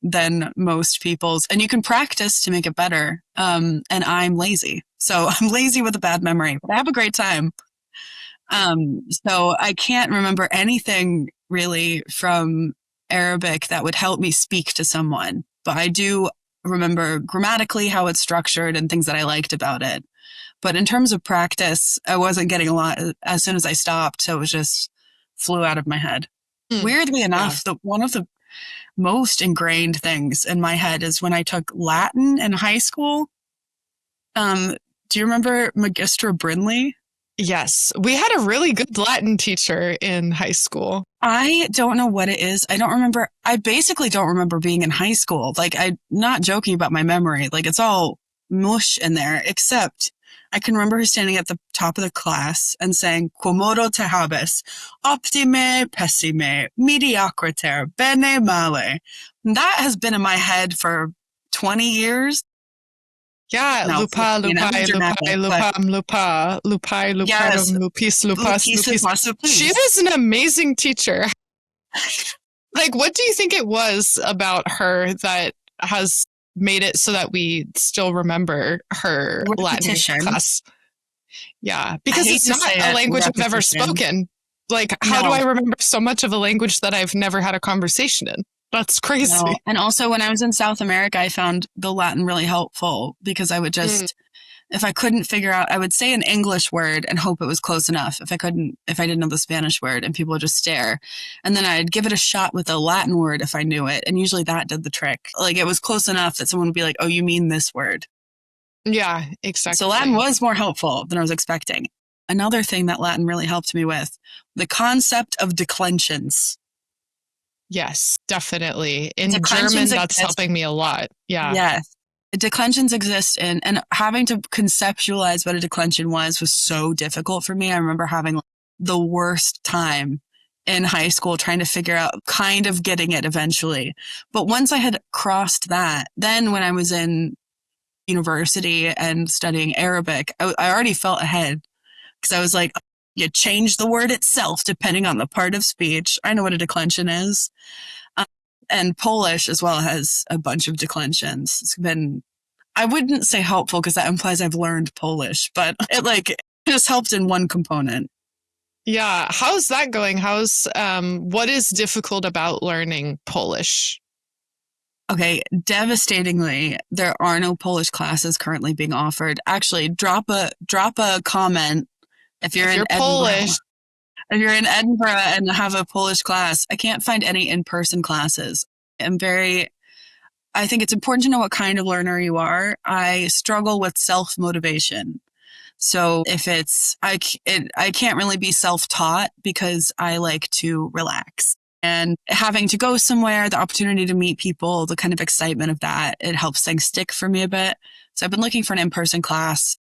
than most people's, and you can practice to make it better. And I'm lazy. So I'm lazy with a bad memory, but I have a great time. So I can't remember anything really from Arabic that would help me speak to someone, but I do remember grammatically how it's structured and things that I liked about it. But in terms of practice, I wasn't getting a lot as soon as I stopped. So it was just flew out of my head. Weirdly enough, one of the most ingrained things in my head is when I took Latin in high school. Do you remember Magistra Brinley? Yes. We had a really good Latin teacher in high school. I don't know what it is. I don't remember. I basically don't remember being in high school. Like, I'm not joking about my memory. Like, it's all mush in there, except I can remember her standing at the top of the class and saying, Quomodo te habes, optime pessime, mediocriter, bene male. And that has been in my head for 20 years. Yeah, No, lupa, 15. lupai, lupai, lupam, lupa, lupai, Yes, luparum, lupis, lupas, lupis, lupis. lupus, lupis. She was an amazing teacher. Like, what do you think it was about her that has made it so that we still remember her Repetition. Latin class? Yeah, because hate it's to not say a it, language I've ever repetition. spoken. Like, how do No. I remember so much of a language that I've never had a conversation in? That's crazy. No. And also when I was in South America, I found the Latin really helpful because I would just, if I couldn't figure out, I would say an English word and hope it was close enough. If I didn't know the Spanish word, and people would just stare. And then I'd give it a shot with a Latin word if I knew it. And usually that did the trick. Like it was close enough that someone would be like, oh, you mean this word. Yeah, exactly. So Latin was more helpful than I was expecting. Another thing that Latin really helped me with, the concept of declensions. Yes, definitely. In Declensions German, that's exist. helping me a lot. Yeah. Yes. Declensions exist and having to conceptualize what a declension was so difficult for me. I remember having the worst time in high school trying to figure out, kind of getting it eventually. But once I had crossed that, then when I was in university and studying Arabic, I already felt ahead because I was like, you change the word itself depending on the part of speech. I know what a declension is. And Polish as well has a bunch of declensions. It's been, I wouldn't say helpful because that implies I've learned Polish, but it just helped in one component. Yeah. How's that going? What is difficult about learning Polish? Okay, devastatingly, there are no Polish classes currently being offered. Actually, drop a comment if you're in Polish. If you're in Edinburgh and have a Polish class. I can't find any in-person classes. I think it's important to know what kind of learner you are. I struggle with self-motivation. So if I can't really be self-taught because I like to relax. And having to go somewhere, the opportunity to meet people, the kind of excitement of that, it helps things stick for me a bit. So I've been looking for an in-person class.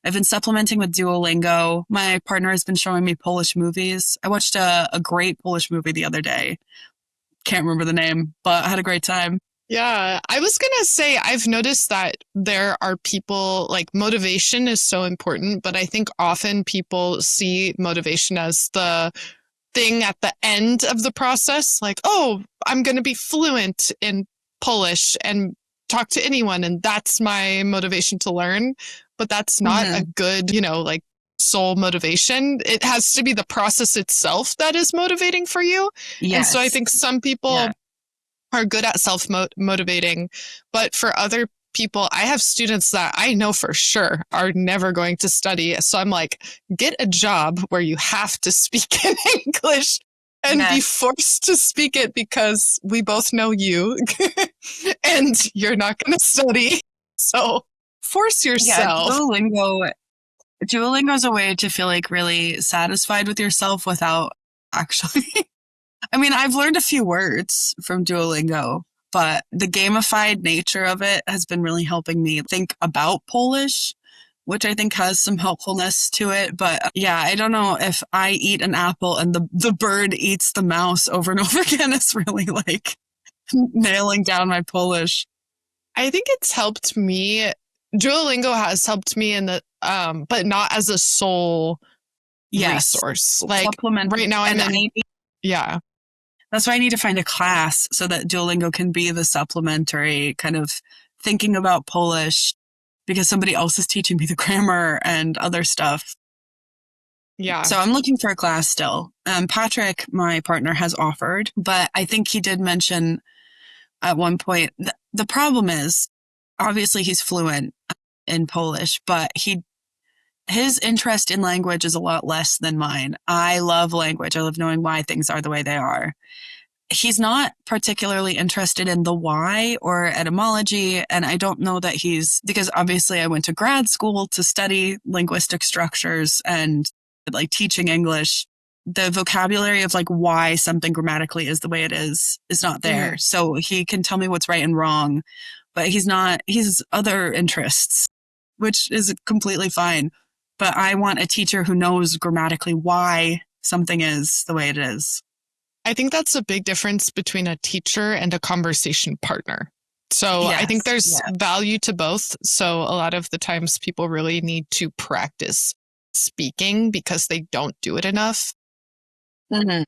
I've been supplementing with Duolingo. My partner has been showing me Polish movies. I watched a great Polish movie the other day. Can't remember the name, but I had a great time. Yeah, I was going to say, I've noticed that there are people, like motivation is so important, but I think often people see motivation as the thing at the end of the process. Like, oh, I'm going to be fluent in Polish and talk to anyone, and that's my motivation to learn. But that's not a good, soul motivation. It has to be the process itself that is motivating for you. Yes. And so I think some people are good at self-motivating, but for other people, I have students that I know for sure are never going to study. So I'm like, get a job where you have to speak in English and be forced to speak it because we both know you and you're not going to study. So force yourself. Yeah, Duolingo is a way to feel like really satisfied with yourself without actually. I mean, I've learned a few words from Duolingo, but the gamified nature of it has been really helping me think about Polish, which I think has some helpfulness to it. But yeah, I don't know if I eat an apple and the bird eats the mouse over and over again is really nailing down my Polish. I think it's helped me. Duolingo has helped me in the, but not as a sole resource. Like supplement. Right now yeah. That's why I need to find a class so that Duolingo can be the supplementary kind of thinking about Polish because somebody else is teaching me the grammar and other stuff. Yeah. So I'm looking for a class still. Patrick, my partner, has offered, but I think he did mention at one point, the problem is, obviously he's fluent in Polish, but his interest in language is a lot less than mine. I love language. I love knowing why things are the way they are. He's not particularly interested in the why or etymology. And I don't know that because obviously I went to grad school to study linguistic structures and teaching English. The vocabulary of why something grammatically is the way it is not there. So he can tell me what's right and wrong, but he's other interests which is completely fine. But I want a teacher who knows grammatically why something is the way it is. I think that's a big difference between a teacher and a conversation partner. So I think there's value to both. So a lot of the times people really need to practice speaking because they don't do it enough. Mm-hmm.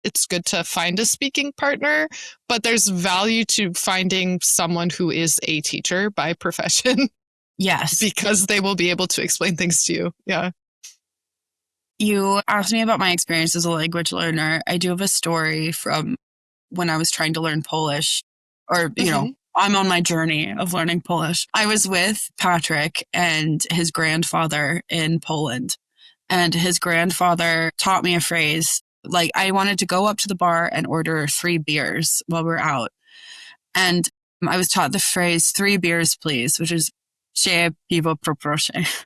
It's good to find a speaking partner, but there's value to finding someone who is a teacher by profession. Yes. Because they will be able to explain things to you. Yeah. You asked me about my experience as a language learner. I do have a story from when I was trying to learn Polish, or, you know, I'm on my journey of learning Polish. I was with Patrick and his grandfather in Poland, and his grandfather taught me a phrase. Like, I wanted to go up to the bar and order 3 beers while we were out. And I was taught the phrase 3 beers, please, which is "się piwo poproszę."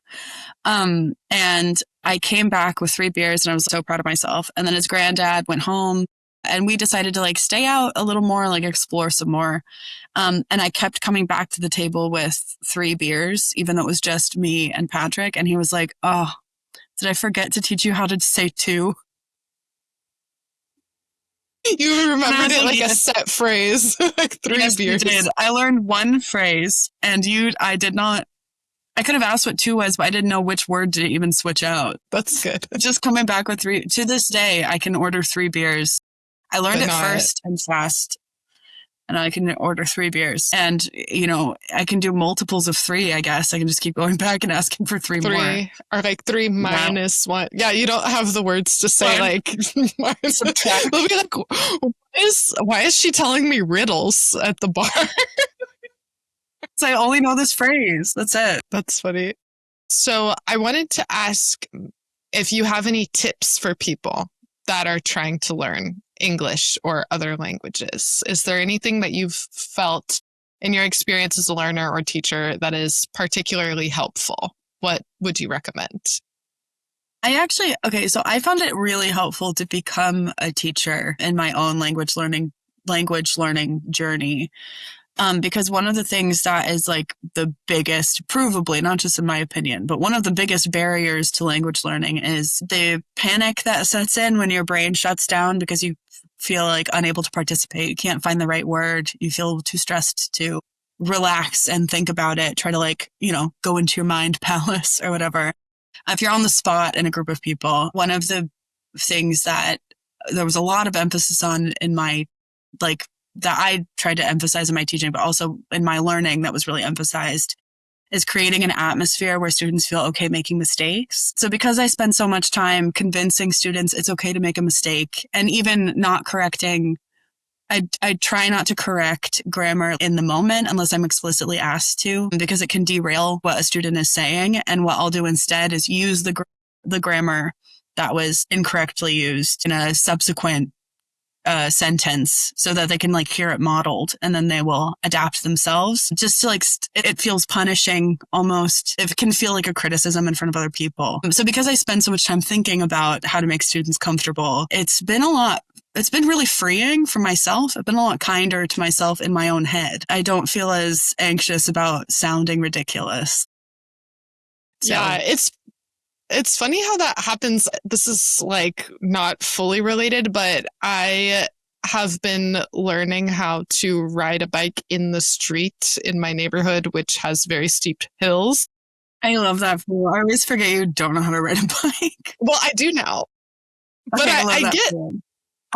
And I came back with 3 beers and I was so proud of myself. And then his granddad went home and we decided to like stay out a little more, like explore some more. And I kept coming back to the table with 3 beers, even though it was just me and Patrick. And he was like, "Oh, did I forget to teach you how to say 2?" You remembered it like a set phrase, like 3 beers. You did. I learned one phrase and I did not. I could have asked what 2 was, but I didn't know which word to even switch out. That's good. Just coming back with 3. To this day, I can order 3 beers. I learned it first and fast, and I can order 3 beers. And, you know, I can do multiples of 3, I guess. I can just keep going back and asking for 3 more. Or like 3 minus 1. Yeah, you don't have the words to say like subtract. They'll be like, why is she telling me riddles at the bar? So I only know this phrase. That's it. That's funny. So I wanted to ask if you have any tips for people that are trying to learn English or other languages. Is there anything that you've felt in your experience as a learner or teacher that is particularly helpful? What would you recommend? So I found it really helpful to become a teacher in my own language learning journey. Because one of the things that is like the biggest, provably, not just in my opinion, but one of the biggest barriers to language learning is the panic that sets in when your brain shuts down because you feel like unable to participate. You can't find the right word. You feel too stressed to relax and think about it. Try to like, you know, go into your mind palace or whatever. If you're on the spot in a group of people, one of the things that there was a lot of emphasis on in my that I tried to emphasize in my teaching, but also in my learning that was really emphasized, is creating an atmosphere where students feel okay making mistakes. So because I spend so much time convincing students it's okay to make a mistake, and even not correcting, I try not to correct grammar in the moment unless I'm explicitly asked to, because it can derail what a student is saying. And what I'll do instead is use the grammar that was incorrectly used in a subsequent sentence so that they can like hear it modeled, and then they will adapt themselves. Just to like, it feels punishing almost. It can feel like a criticism in front of other people. So because I spend so much time thinking about how to make students comfortable, it's been really freeing for myself. I've been a lot kinder to myself in my own head. I don't feel as anxious about sounding ridiculous. So. Yeah, it's funny how that happens. This is like not fully related, but I have been learning how to ride a bike in the street in my neighborhood, which has very steep hills. I love that. I always forget you don't know how to ride a bike. Well, I do now. But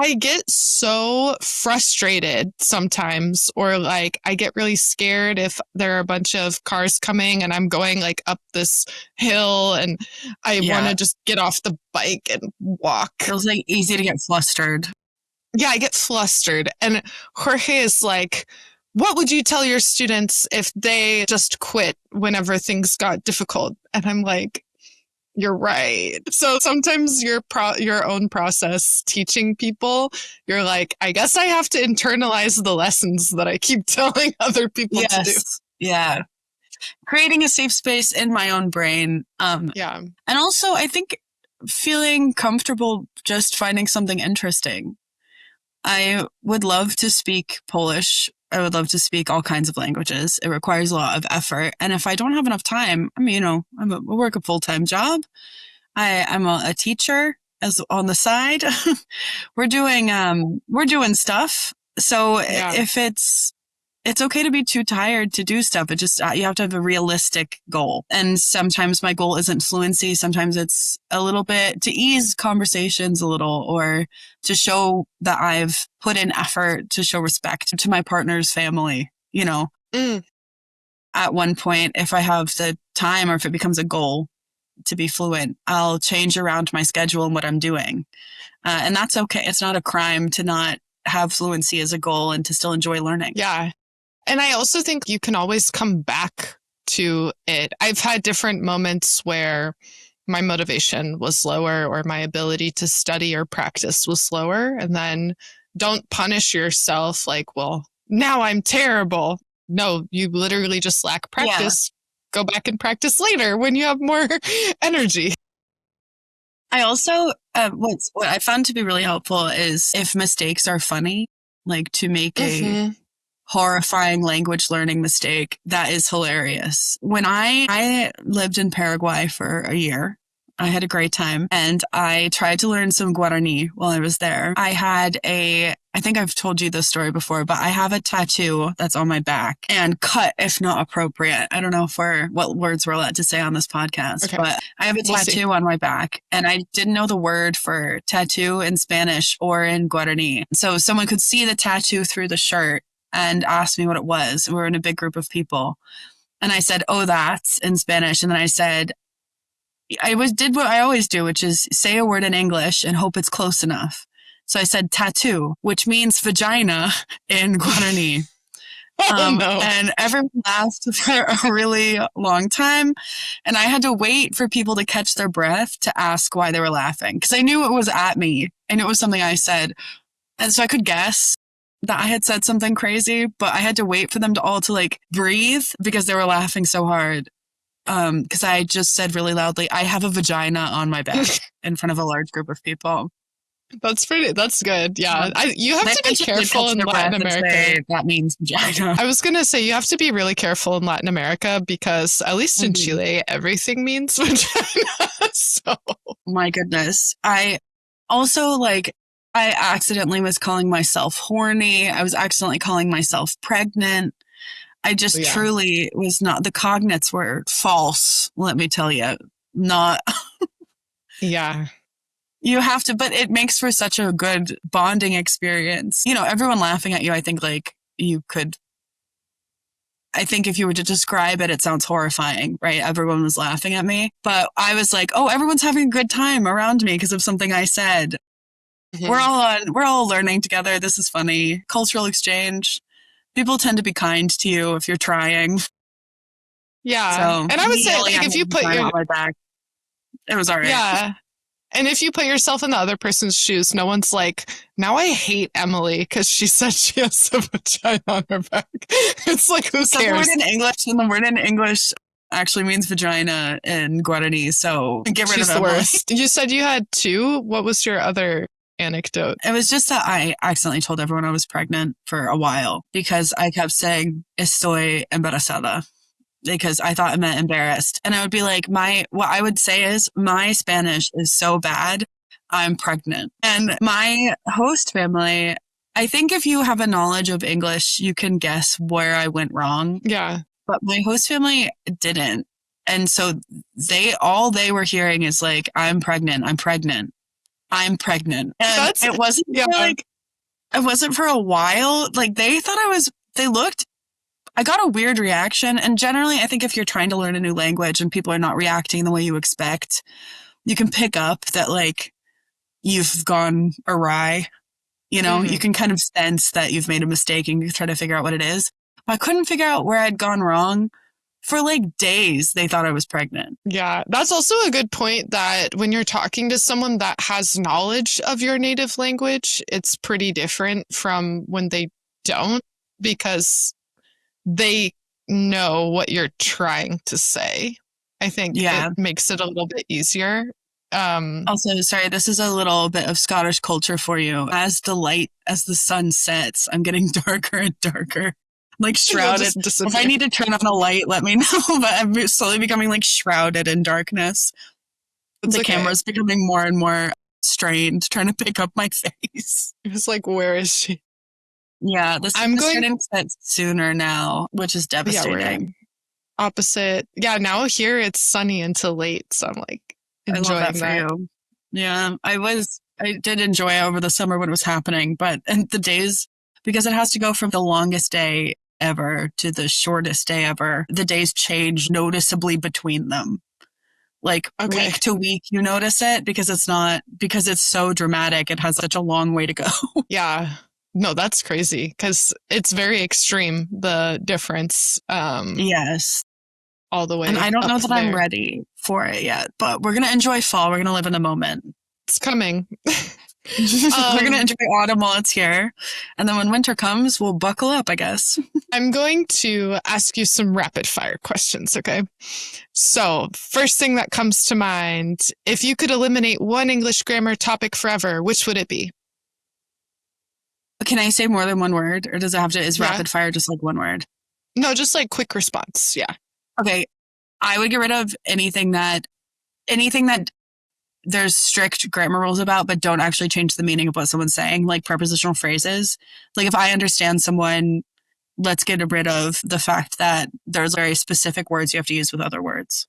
I get so frustrated sometimes, or like I get really scared if there are a bunch of cars coming and I'm going like up this hill and I want to just get off the bike and walk. Feels like easy to get flustered. Yeah, I get flustered. And Jorge is like, what would you tell your students if they just quit whenever things got difficult? And I'm like, you're right. So sometimes your own process teaching people, you're like, I guess I have to internalize the lessons that I keep telling other people to do. Yeah. Creating a safe space in my own brain. Yeah. And also, I think feeling comfortable just finding something interesting. I would love to speak Polish I would love to speak all kinds of languages. It requires a lot of effort. And if I don't have enough time, I mean, I work a full-time job. I'm a teacher as on the side. we're doing stuff. So if it's okay to be too tired to do stuff. It just, you have to have a realistic goal. And sometimes my goal isn't fluency. Sometimes it's a little bit to ease conversations a little, or to show that I've put in effort, to show respect to my partner's family, At one point, if I have the time, or if it becomes a goal to be fluent, I'll change around my schedule and what I'm doing. And that's okay. It's not a crime to not have fluency as a goal and to still enjoy learning. Yeah. And I also think you can always come back to it. I've had different moments where my motivation was lower, or my ability to study or practice was lower. And then don't punish yourself like, well, now I'm terrible. No, you literally just lack practice. Yeah. Go back and practice later when you have more energy. I also, what I found to be really helpful is if mistakes are funny, like to make a horrifying language learning mistake that is hilarious. When I lived in Paraguay for a year, I had a great time, and I tried to learn some Guarani while I was there. I think I've told you this story before, but I have a tattoo that's on my back and cut if not appropriate. I don't know what words we're allowed to say on this podcast, but I have a tattoo on my back, and I didn't know the word for tattoo in Spanish or in Guarani. So someone could see the tattoo through the shirt and asked me what it was. We were in a big group of people. And I said, oh, that's in Spanish. And then I said, did what I always do, which is say a word in English and hope it's close enough. So I said tattoo, which means vagina in Guarani. No. And everyone laughed for a really long time. And I had to wait for people to catch their breath to ask why they were laughing, because I knew it was at me and it was something I said. And so I could guess that I had said something crazy, but I had to wait for them to all to breathe because they were laughing so hard. Because I just said really loudly, I have a vagina on my back in front of a large group of people. That's good. Yeah. You have to be careful in Latin America. That means vagina. I was going to say, you have to be really careful in Latin America because at least in Chile, everything means vagina. So. My goodness. I also I accidentally was calling myself horny. I was accidentally calling myself pregnant. I just truly was not. The cognates were false, let me tell you. Not. Yeah. You have to, but it makes for such a good bonding experience. Everyone laughing at you, I think you could. I think if you were to describe it, it sounds horrifying, right? Everyone was laughing at me. But I was like, oh, everyone's having a good time around me because of something I said. Mm-hmm. We're all learning together. This is funny. Cultural exchange. People tend to be kind to you if you're trying. Yeah. So, and I would say if you put on my back, it was all right. Yeah. And if you put yourself in the other person's shoes, no one's like, now I hate Emily because she said she has a vagina on her back. It's like, who cares? The word in English actually means vagina in Guarani. So get rid She's of the Emily. worst. You said you had two. What was your other anecdote? It was just that I accidentally told everyone I was pregnant for a while because I kept saying estoy embarazada because I thought it meant embarrassed. And I would be like, what I would say is my Spanish is so bad, I'm pregnant. And my host family, I think if you have a knowledge of English, you can guess where I went wrong. Yeah. But my host family didn't. And so all they were hearing is I'm pregnant. I'm pregnant. I'm pregnant. And it wasn't it wasn't for a while. They thought I got a weird reaction. And generally, I think if you're trying to learn a new language and people are not reacting the way you expect, you can pick up that you've gone awry. You can kind of sense that you've made a mistake and you try to figure out what it is. But I couldn't figure out where I'd gone wrong. For days, they thought I was pregnant. Yeah, that's also a good point that when you're talking to someone that has knowledge of your native language, it's pretty different from when they don't, because they know what you're trying to say. I think it makes it a little bit easier. Also, sorry, this is a little bit of Scottish culture for you. As the sun sets, I'm getting darker and darker, like shrouded. If I need to turn on a light, let me know. But I'm slowly becoming like shrouded in darkness. The camera's becoming more and more strained, trying to pick up my face. It's like, where is she? Yeah, I'm starting to set sooner now, which is devastating. Yeah, opposite. Yeah, now here it's sunny until late, so I'm like enjoying I love that for you. Yeah, I did enjoy it over the summer when it was happening, and the days, because it has to go from the longest day ever to the shortest day ever, the days change noticeably between them. Like week to week, you notice it because it's so dramatic. It has such a long way to go. Yeah. No, that's crazy because it's very extreme, the difference. Yes. All the way. And I don't know that I'm ready for it yet, but we're going to enjoy fall. We're going to live in the moment. It's coming. We're going to enjoy autumn while it's here. And then when winter comes, we'll buckle up, I guess. I'm going to ask you some rapid fire questions, okay? So, first thing that comes to mind, if you could eliminate one English grammar topic forever, which would it be? Can I say more than one word? Or does it have to, is rapid fire just like one word? No, just like quick response. Yeah. Okay. I would get rid of anything that there's strict grammar rules about, but don't actually change the meaning of what someone's saying, like prepositional phrases. Like if I understand someone, let's get rid of the fact that there's very specific words you have to use with other words.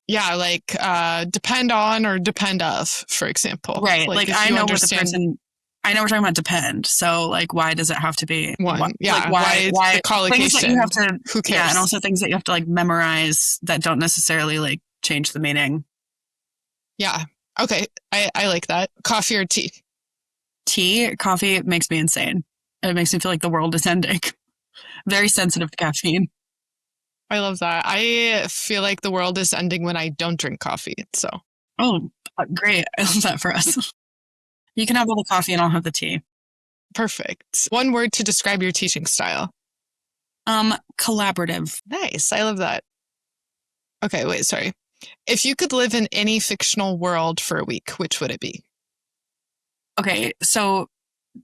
Yeah, like depend on or depend of, for example. Right. Like I know what the person... I know we're talking about depend. So, like, why does it have to be one? Yeah. Like, why the collocation? Things that you have to, who cares? Yeah, and also things that you have to, like, memorize that don't necessarily, like, change the meaning. Yeah. Okay. I like that. Coffee or tea? Coffee makes me insane. It makes me feel like the world is ending. Very sensitive to caffeine. I love that. I feel like the world is ending when I don't drink coffee. So. Oh, great. I love that for us. You can have all the coffee and I'll have the tea. Perfect. One word to describe your teaching style. Collaborative. Nice. I love that. Okay, wait, sorry. If you could live in any fictional world for a week, which would it be? Okay, so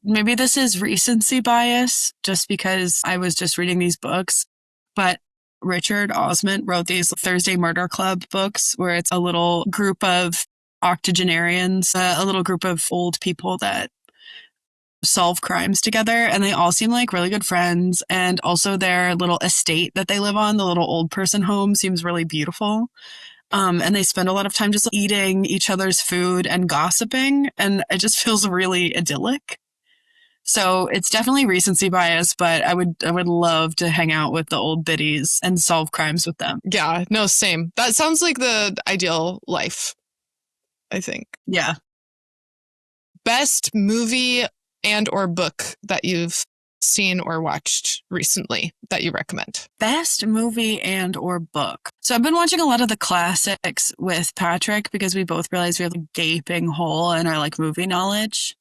maybe this is recency bias just because I was just reading these books, but Richard Osment wrote these Thursday Murder Club books where it's a little group of octogenarians, a little group of old people that solve crimes together, and they all seem like really good friends. And also their little estate that they live on, the little old person home, seems really beautiful. And they spend a lot of time just eating each other's food and gossiping, and it just feels really idyllic. So it's definitely recency bias, but I would love to hang out with the old biddies and solve crimes with them. Yeah, no, same. That sounds like the ideal life, I think. Yeah. Best movie and or book that you've seen or watched recently that you recommend? Best movie and or book. So I've been watching a lot of the classics with Patrick because we both realized we have a gaping hole in our like movie knowledge.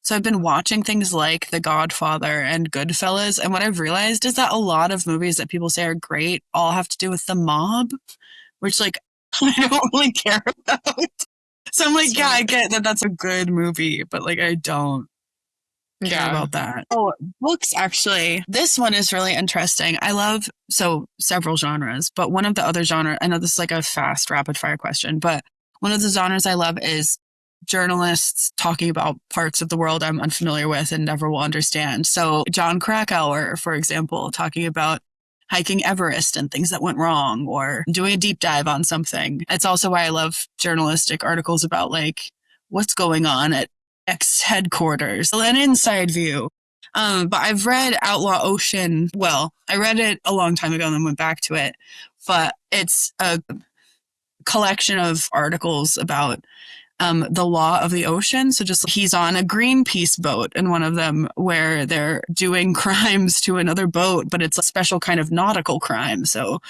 So I've been watching things like The Godfather and Goodfellas. And what I've realized is that a lot of movies that people say are great all have to do with the mob, which like I don't really care about. So I'm like, yeah, I get that that's a good movie, but like I don't care about that. Oh, books, actually. This one is really interesting. I love several genres, but one of the other genres, I know this is like a fast rapid fire question, but one of the genres I love is journalists talking about parts of the world I'm unfamiliar with and never will understand. So John Krakauer, for example, talking about hiking Everest and things that went wrong or doing a deep dive on something. It's also why I love journalistic articles about like what's going on at X headquarters, an inside view. But I've read Outlaw Ocean. Well, I read it a long time ago and then went back to it, but it's a collection of articles about the law of the ocean. So just he's on a Greenpeace boat in one of them where they're doing crimes to another boat, but it's a special kind of nautical crime. So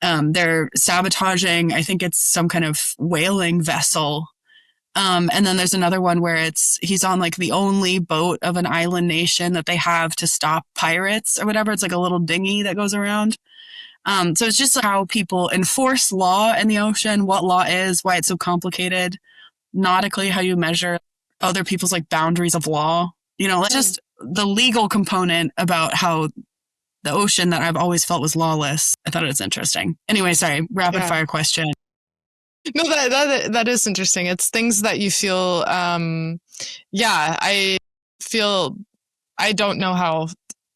they're sabotaging, I think it's some kind of whaling vessel. And then there's another one where he's on like the only boat of an island nation that they have to stop pirates or whatever. It's like a little dinghy that goes around. So it's just how people enforce law in the ocean, what law is, why it's so complicated, nautically, how you measure other people's like boundaries of law. Like just the legal component about how the ocean that I've always felt was lawless. I thought it was interesting. Anyway, sorry, rapid fire question. No, that is interesting. It's things that you feel, I feel, I don't know how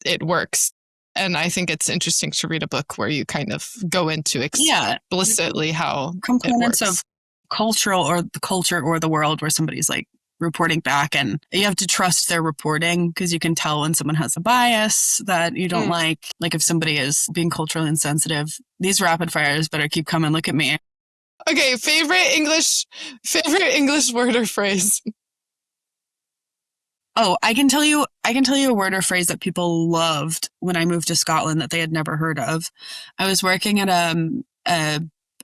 it works. And I think it's interesting to read a book where you kind of go into explicitly how components it works. of cultural or the culture or the world where somebody's like reporting back, and you have to trust their reporting because you can tell when someone has a bias that you don't like if somebody is being culturally insensitive. These rapid fires better keep coming. Look at me. Okay, favorite English word or phrase. Oh, I can tell you a word or phrase that people loved when I moved to Scotland that they had never heard of. I was working at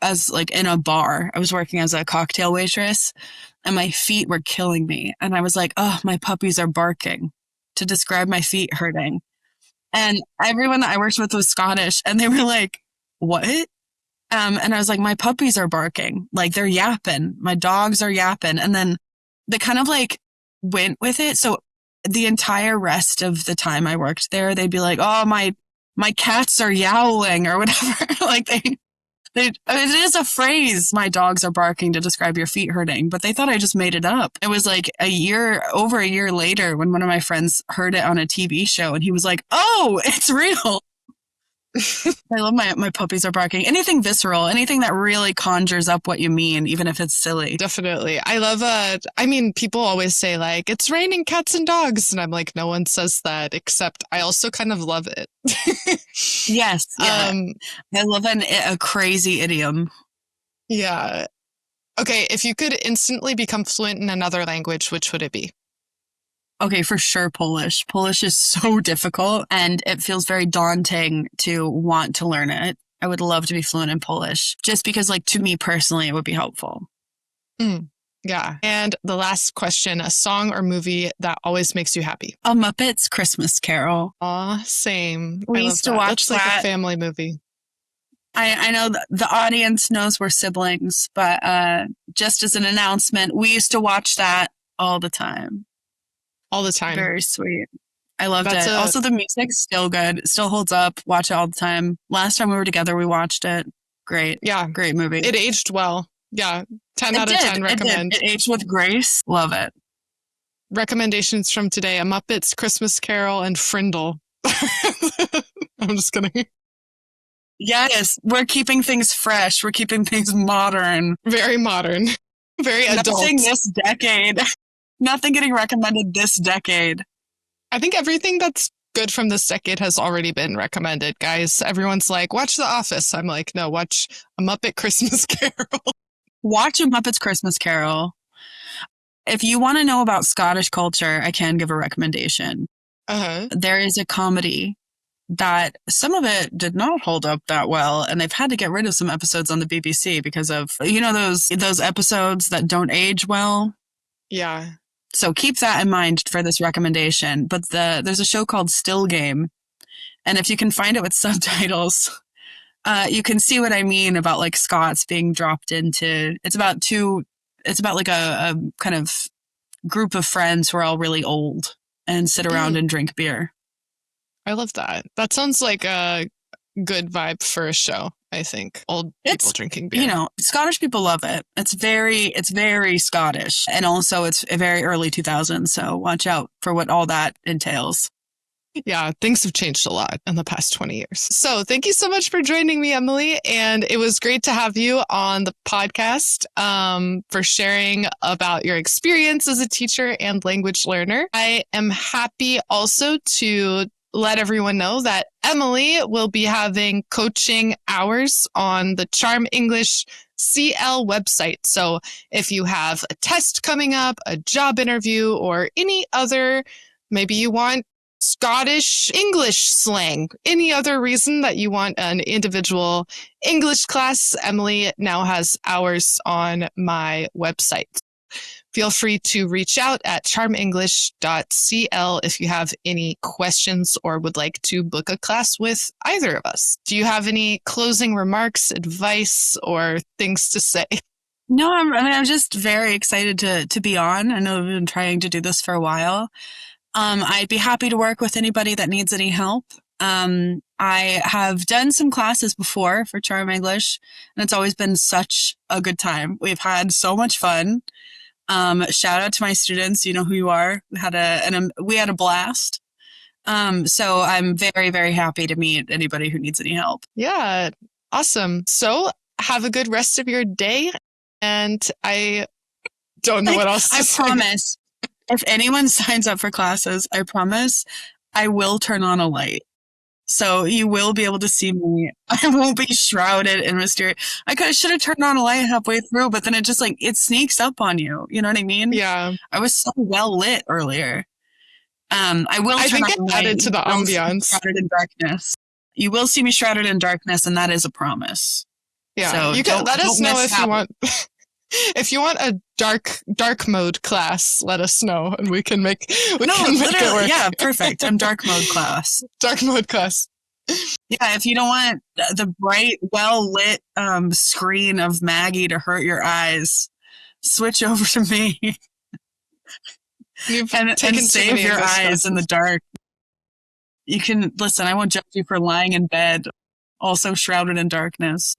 as like in a bar. I was working as a cocktail waitress, and my feet were killing me. And I was like, "Oh, my puppies are barking," to describe my feet hurting. And everyone that I worked with was Scottish, and they were like, "What?" And I was like, "My puppies are barking. Like they're yapping. My dogs are yapping." And then they kind of like went with it. So the entire rest of the time I worked there, they'd be like, "Oh, my cats are yowling," or whatever. Like it is a phrase. My dogs are barking to describe your feet hurting, but they thought I just made it up. It was like over a year later when one of my friends heard it on a TV show, and he was like, "Oh, it's real." I love my puppies are barking. Anything visceral, anything that really conjures up what you mean, even if it's silly. Definitely. I love people always say like, "It's raining cats and dogs." And I'm like, no one says that, except I also kind of love it. Yes. Yeah. I love a crazy idiom. Yeah. Okay. If you could instantly become fluent in another language, which would it be? Okay, for sure, Polish. Polish is so difficult, and it feels very daunting to want to learn it. I would love to be fluent in Polish, just because, like, to me personally, it would be helpful. Yeah. And the last question, a song or movie that always makes you happy? A Muppets Christmas Carol. Aw, same. We used to watch that. That's like a family movie. I know the audience knows we're siblings, but just as an announcement, we used to watch that all the time. All the time. Very sweet. I loved it. Also, the music's still good. It still holds up. Watch it all the time. Last time we were together, we watched it. Great. Yeah. Great movie. It aged well. Yeah. 10 out of 10 recommend. It aged with grace. Love it. Recommendations from today, A Muppets Christmas Carol and Frindle. I'm just kidding. Yes. We're keeping things fresh. We're keeping things modern. Very modern. Very adult. Nothing this decade. Nothing getting recommended this decade. I think everything that's good from this decade has already been recommended, guys. Everyone's like, watch The Office. I'm like, no, watch A Muppet Christmas Carol. Watch A Muppet's Christmas Carol. If you want to know about Scottish culture, I can give a recommendation. There is a comedy that some of it did not hold up that well, and they've had to get rid of some episodes on the BBC because of, those episodes that don't age well. Yeah. So keep that in mind for this recommendation. But there's a show called Still Game. And if you can find it with subtitles, you can see what I mean about like Scots being dropped into, it's about like a kind of group of friends who are all really old and sit around and drink beer. I love that. That sounds like a good vibe for a show. I think old people drinking beer. Scottish people love it. It's very Scottish. And also it's a very early 2000s. So watch out for what all that entails. Yeah, things have changed a lot in the past 20 years. So thank you so much for joining me, Emily. And it was great to have you on the podcast for sharing about your experience as a teacher and language learner. I am happy also to let everyone know that Emily will be having coaching hours on the Charm English CL website. So if you have a test coming up, a job interview, or any other, maybe you want Scottish English slang, any other reason that you want an individual English class, Emily now has hours on my website. feel free to reach out at charmenglish.cl if you have any questions or would like to book a class with either of us. Do you have any closing remarks, advice, or things to say? No, I'm just very excited to be on. I know I've been trying to do this for a while. I'd be happy to work with anybody that needs any help. I have done some classes before for Charm English, and it's always been such a good time. We've had so much fun. Shout out to my students. You know who you are. We had a blast. So I'm very, very happy to meet anybody who needs any help. Yeah, awesome. So have a good rest of your day. And I don't know what else to say. I promise, if anyone signs up for classes, I promise I will turn on a light. So you will be able to see me. I won't be shrouded in mystery. I should have turned on a light halfway through, but then it sneaks up on you. You know what I mean? Yeah. I was so well lit earlier. I think it added to the ambiance. Shrouded in darkness. You will see me shrouded in darkness, and that is a promise. Yeah. So you can let us know if you want. If you want a dark mode class, let us know and we can make it work. Yeah, perfect. I'm dark mode class. Dark mode class. Yeah, if you don't want the bright, well lit screen of Maggie to hurt your eyes, switch over to me and save your eyes in the dark. You can listen. I won't judge you for lying in bed, also shrouded in darkness.